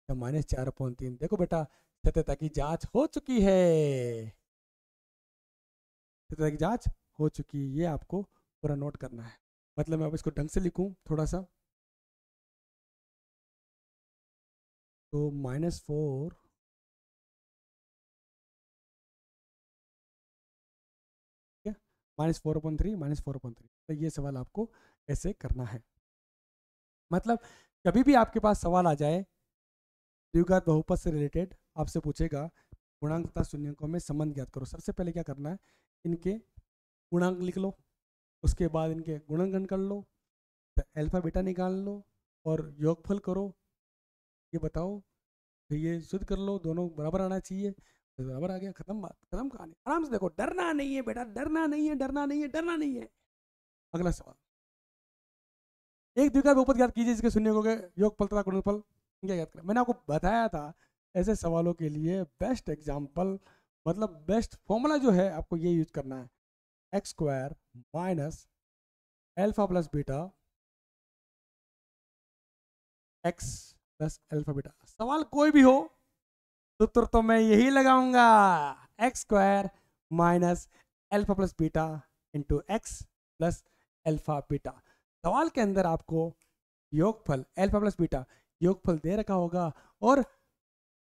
तो -4/3। देखो बेटा सत्यता की जांच हो चुकी है, सत्यता की जांच हो चुकी है, ये आपको पूरा नोट करना है। मतलब मैं अब इसको ढंग से लिखूं थोड़ा सा, तो -4 -4/3 -4/3, तो ये सवाल आपको ऐसे करना है। मतलब कभी भी आपके पास सवाल आ जाए द्विघात बहुपद से रिलेटेड, आपसे पूछेगा गुणांक तथा शून्यकों में संबंध ज्ञात करो। सबसे पहले क्या करना है, इनके गुणांक लिख लो, उसके बाद इनके गुणनखंड कर लो, तो अल्फा बीटा निकाल लो और योगफल करो। ये बताओ, फिर ये शुद्ध कर लो, दोनों बराबर आना चाहिए, तो बराबर आ गया, खत्म बात, खत्म कहानी। आराम से देखो, डरना नहीं है बेटा, डरना नहीं है, डरना नहीं है, डरना नहीं है। अगला सवाल, एक द्विघात बहुपद ज्ञात कीजिए जिसके शून्य के योगफल तथा गुणनफल क्या ज्ञात करें। मैंने आपको बताया था ऐसे सवालों के लिए बेस्ट एग्जाम्पल, मतलब बेस्ट फॉर्मूला जो है आपको ये यूज करना है, x² minus alpha plus beta x plus alpha beta. सवाल कोई भी हो सूत्र तो मैं यही लगाऊंगा, x² minus alpha plus beta into x plus alpha beta. सवाल के अंदर आपको योगफल अल्फा प्लस बीटा योगफल दे रखा होगा और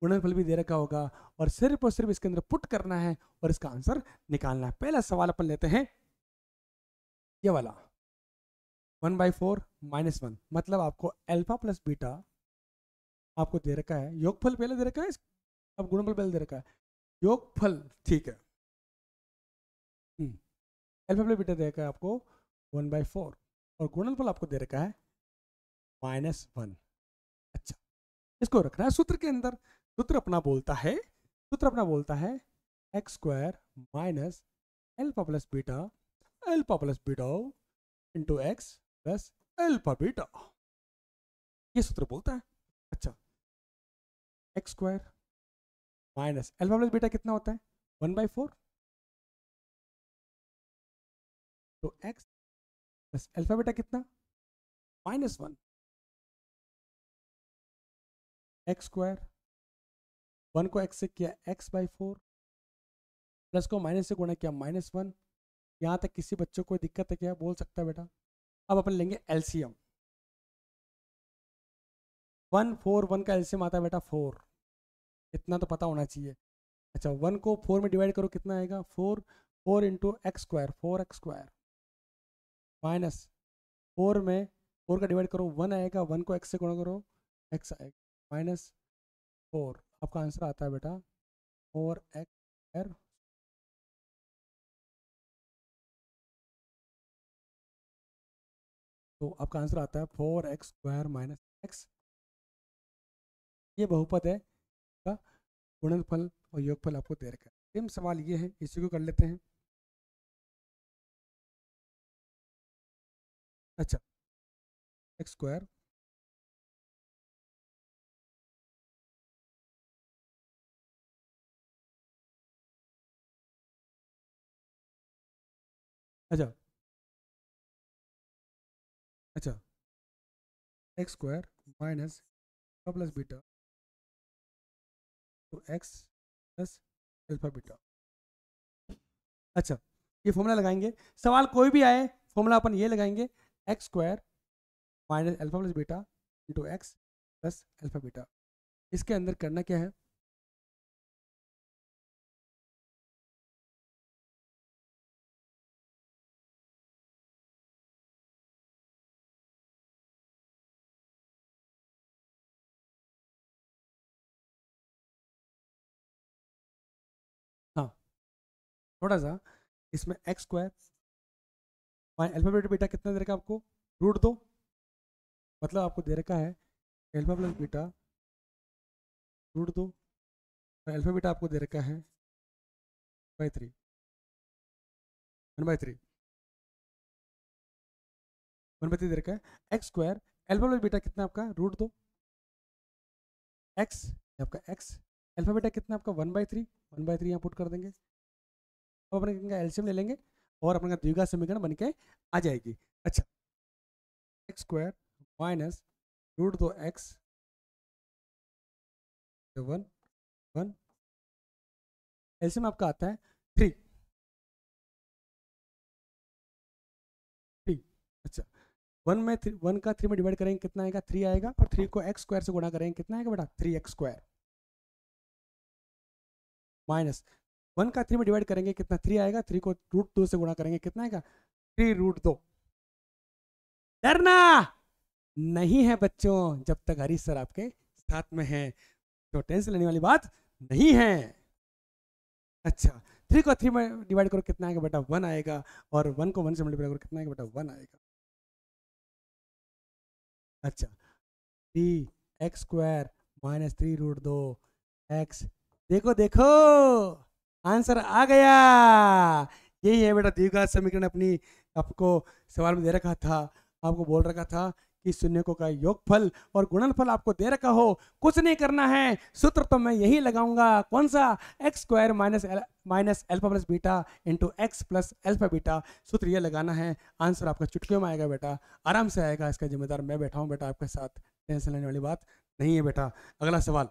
गुणनफल भी दे रखा होगा, और सिर्फ इसके अंदर पुट करना है और इसका आंसर निकालना है। पहला सवाल अपन लेते हैं ये वाला, 1/4 -1, मतलब आपको अल्फा प्लस बीटा आपको दे रखा है, योगफल पहले दे रखा है, अब गुणनफल पहले दे रखा है। योगफल ठीक है, अल्फा प्लस बीटा दे रखा है आपको 1/4 और गुणनफल आपको दे रखा है -1। अच्छा, इसको रखना है सूत्र के अंदर। सूत्र अपना बोलता है, x square minus alpha plus beta into x plus alpha beta, ये सूत्र बोलता है। अच्छा, x square minus alpha plus beta कितना होता है 1/4, तो एक्स प्लस अल्फा बीटा कितना -1। एक्स स्क्वायर 1 को एक्स से किया x/4, प्लस को माइनस से गुणा किया -1। यहाँ तक किसी बच्चों को दिक्कत है क्या, बोल सकता है बेटा। अब अपन लेंगे एलसीएम, 1 4 1 का एलसीएम आता है बेटा 4, इतना तो पता होना चाहिए। अच्छा, 1 को 4 में डिवाइड करो कितना आएगा 4 into x square 4x square minus 4 में 4 का डिवाइड करो 1 आएगा, 1 को x से गुणा करो x आएगा माइनस 4, आपका आंसर आता है बेटा 4x स्क्वायर। तो आपका आंसर आता है 4x स्क्वायर माइनस एक्स। ये बहुपद है का गुणनफल और योगफल आपको दे रखा है। सेम सवाल ये है, इसी को कर लेते हैं। अच्छा, एक्स स्क्वायर अच्छा अच्छा x square minus plus beta तो एक्स प्लस अल्फा बीटा। अच्छा, ये फॉर्मूला लगाएंगे, सवाल कोई भी आए फॉर्मूला अपन ये लगाएंगे, x square minus alpha plus beta into x plus alpha beta. इसके अंदर करना क्या है, हाँ थोड़ा सा इसमें एक्स स्क्वायर अल्फा बीटा कितना दे रखा है आपको √2, मतलब आपको दे रखा है अल्फा प्लस बीटा √2 और अल्फा बीटा आपको दे रखा है 1/3 1/3 दे रखा है। X square alpha plus beta कितना आपका √2 एक्स, आपका एक्स अल्फा बीटा कितना आपका 1/3 यहाँ पुट कर देंगे। अब अपन एलसीएम ले लेंगे और अपने द्विघात समीकरण बन के आ जाएगी। अच्छा, x square minus √2 x 1 1 LCM आपका आता है 3 3। अच्छा, 1 का 3 में डिवाइड करेंगे कितना आएगा 3 आएगा, और 3 को एक्स स्क्वायर से गुणा करेंगे कितना आएगा बेटा 3x स्क्वायर माइनस 1 का 3 में डिवाइड करेंगे कितना 3 आएगा, 3 को √2 से गुणा करेंगे कितना आएगा 3√2। डरना नहीं है बच्चों, जब तक हरीश सर आपके साथ में हैं तो टेंशन लेने वाली बात नहीं है। अच्छा, 3 को 3 में डिवाइड करो कितना आएगा बेटा 1 आएगा, और 1 को 1 से मल्टीप्लाई करो कितना आएगा बेटा 1 आएगा। अच्छा, 3x स्क्वायर माइनस 3√2 एक्स, देखो देखो आंसर आ गया। यही है बेटा द्विघात समीकरण, अपनी आपको सवाल में दे रखा था, आपको बोल रखा था कि शून्यकों का योगफल और गुणनफल आपको दे रखा हो, कुछ नहीं करना है, सूत्र तो मैं यही लगाऊंगा, कौन सा x square minus alpha plus beta into x plus alpha beta, सूत्र ये लगाना है। आंसर आपका चुटकियों में आएगा बेटा, आराम से आएगा, इसका जिम्मेदार मैं बैठा हूँ बेटा आपके साथ, टेंशन लेने वाली बात नहीं है बेटा। अगला सवाल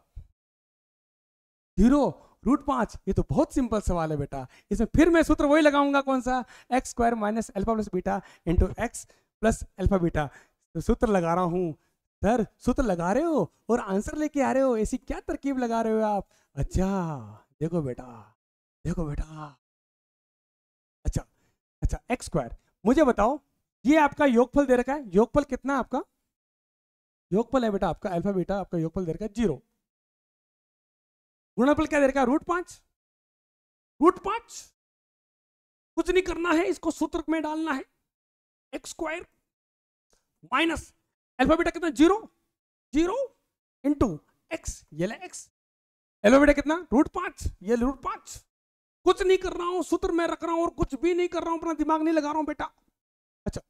0√5, ये तो बहुत सिंपल सवाल है बेटा, इसमें फिर मैं सूत्र वही लगाऊंगा, कौन सा x square minus alpha plus beta into x plus alpha beta. तो सूत्र लगा रहा हूँ सर, सूत्र लगा रहे हो और आंसर लेके आ रहे हो, ऐसी क्या तरकीब लगा रहे हो आप। अच्छा देखो बेटा, देखो बेटा, अच्छा अच्छा एक्स स्क्वायर, मुझे बताओ ये आपका योगफल दे रखा है, योगफल कितना आपका योगफल है बेटा आपका अल्फा बीटा, आपका योगफल दे रखा है 0। गुणनफल क्या दे रखा है? √5। √5 कुछ नहीं करना है, इसको सूत्र में डालना है, x² माइनस अल्फा बीटा कितना 0 0 इंटू x, ये ले x, अल्फा बीटा कितना √5, ये √5। कुछ नहीं कर रहा हूं, सूत्र में रख रहा हूं और कुछ भी नहीं कर रहा हूं, अपना दिमाग नहीं लगा रहा हूं बेटा। अच्छा,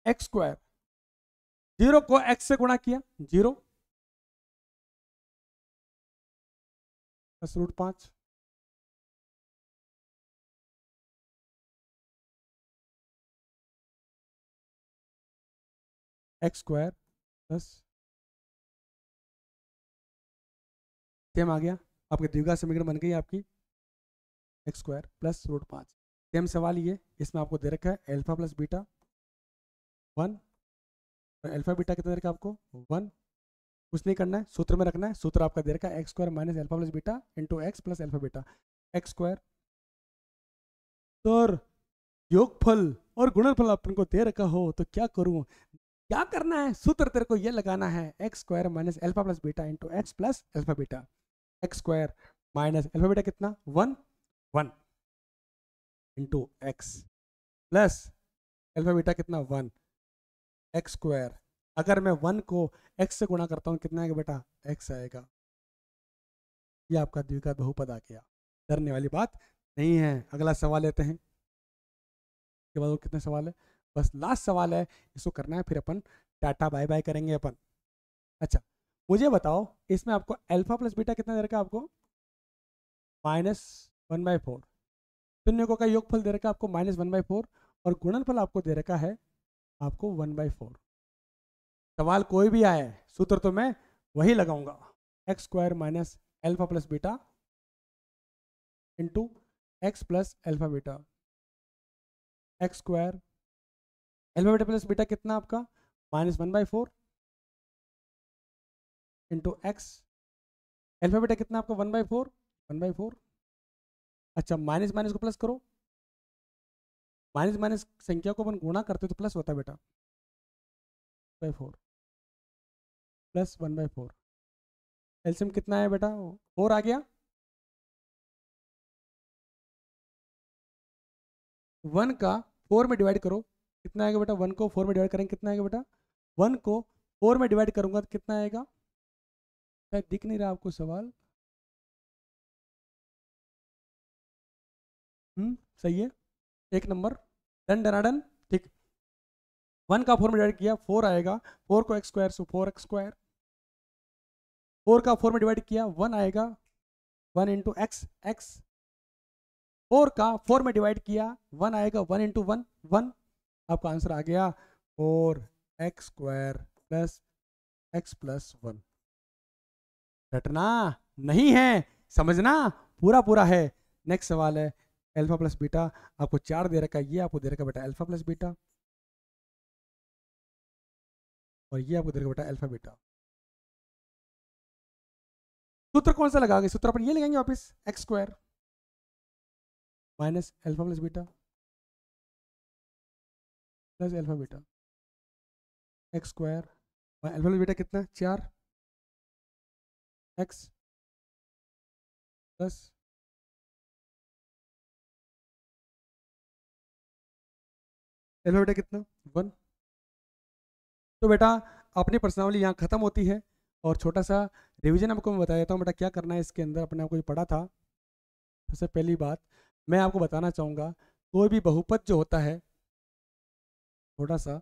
x² 0 को x से गुणा किया 0 प्लस √5 x² प्लस सेम आ गया, आपके द्विघात समीकरण बन गई आपकी x² प्लस √5। सेम सवाल ये, इसमें आपको दे रखा है alpha plus beta 1, alpha beta कितना दे रखा है आपको 1। कुछ नहीं करना है, सूत्र में रखना है, सूत्र आपका दे रखा है x² minus alpha plus beta into x plus alpha beta x²। तो योगफल और गुणनफल अपन को दे रखा हो तो क्या करूं, क्या करना है, सूत्र तेरे को ये लगाना है x² minus alpha plus beta into x plus alpha beta. x² minus alpha beta कितना 1 1 into x plus alpha beta कितना 1 x²। अगर मैं 1 को x से गुणा करता हूँ कितना आएगा बेटा x आएगा। ये आपका द्विघात बहुपद आ गया, डरने वाली बात नहीं है। अगला सवाल लेते हैं, के बाद कितने सवाल है, बस लास्ट सवाल है, इसको करना है, फिर अपन टाटा बाय बाय करेंगे अपन। अच्छा मुझे बताओ, इसमें आपको अल्फा प्लस बीटा कितना दे रखा है आपको -1/4, शून्य का योगफल दे रखा है आपको -1/4 और गुणनफल आपको दे रखा है आपको 1/4। सवाल कोई भी आए सूत्र तो मैं वही लगाऊंगा, x² minus alpha plus beta into x plus alpha beta. x² alpha beta plus beta कितना आपका -1/4 इंटू x, अल्फा बीटा कितना आपका 1/4। अच्छा माइनस माइनस को प्लस करो, माइनस माइनस संख्या को अपन गुणा करते तो प्लस होता है बेटा, 4 प्लस 1/4। एलसीएम कितना है बेटा 4 आ गया। 1 का 4 में डिवाइड करो कितना आएगा बेटा, 1 को 4 में डिवाइड करेंगे कितना आएगा बेटा, 1 को 4 में डिवाइड करूंगा तो कितना आएगा, शायद दिख नहीं रहा आपको सवाल। सही है, एक नंबर, डन डनाडन, ठीक। 1 का 4 में डिवाइड किया 4 आएगा, 4 को x² सो 4x², 4 का 4 में डिवाइड किया 1 आएगा, 1 इंटू x, 4 का 4 में डिवाइड किया 1 आएगा, 1 इंटू 1 1। आपका आंसर आ गया 4x² प्लस x प्लस 1। रटना नहीं है, समझना पूरा पूरा है। नेक्स्ट सवाल है अल्फा प्लस बीटा, आपको 4 दे रखा है, ये आपको दे रखा है बेटा अल्फा प्लस बीटा और ये आपको दे रखा है बेटा अल्फा बीटा। सूत्र कौन सा लगाओगे, सूत्र अपन ये लगाएंगे वापस, x² minus alpha plus beta plus alpha beta, x² alpha plus beta कितना 4 x प्लस अल्फा बीटा कितना 1। तो बेटा अपनी प्रश्नावली यहाँ खत्म होती है और छोटा सा रिवीजन आपको मैं बता देता हूँ बेटा क्या करना है इसके अंदर। अपने आपको पढ़ा था, सबसे पहली बात मैं आपको बताना चाहूँगा, कोई भी बहुपद जो होता है, थोड़ा सा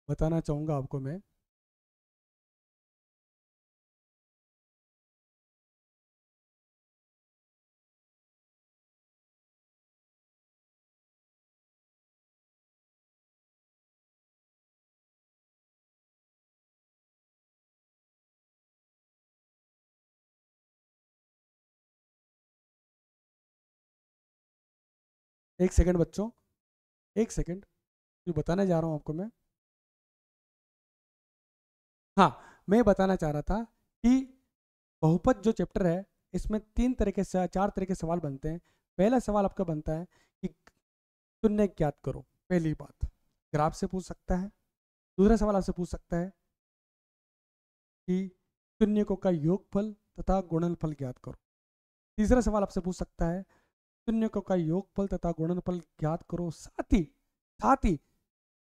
बताना चाहूँगा आपको मैं, एक सेकंड बच्चों, एक सेकंड, जो बताने जा रहा हूँ आपको मैं। हाँ, मैं बताना चाह रहा था कि बहुपद जो चैप्टर है इसमें 3 तरीके से 4 तरह के सवाल बनते हैं। पहला सवाल आपका बनता है कि शून्य ज्ञात करो, पहली बात ग्राफ से पूछ सकता है। दूसरा सवाल आपसे पूछ सकता है कि शून्यकों का योगफल तथा गुणनफल ज्ञात करो। तीसरा सवाल आपसे पूछ सकता है शून्यकों का योगफल तथा गुणनफल ज्ञात करो, साथ ही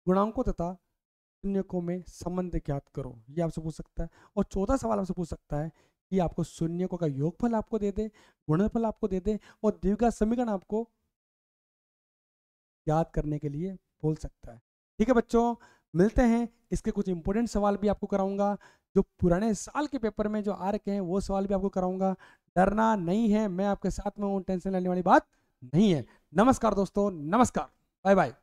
गुणांकों तथा शून्यकों में संबंध ज्ञात करो, ये आपसे पूछ सकता है। और चौथा सवाल आपसे पूछ सकता है कि आपको शून्यकों का योगफल आपको दे दे, गुणनफल आपको दे दे और द्विघात समीकरण आपको याद करने के लिए बोल सकता है। ठीक है बच्चों, मिलते हैं, इसके कुछ इंपॉर्टेंट सवाल भी आपको कराऊंगा, जो पुराने साल के पेपर में जो आ रखे हैं वो सवाल भी आपको कराऊंगा। डरना नहीं है, मैं आपके साथ में हूँ, टेंशन लेने वाली बात नहीं है। नमस्कार दोस्तों, नमस्कार, बाय बाय।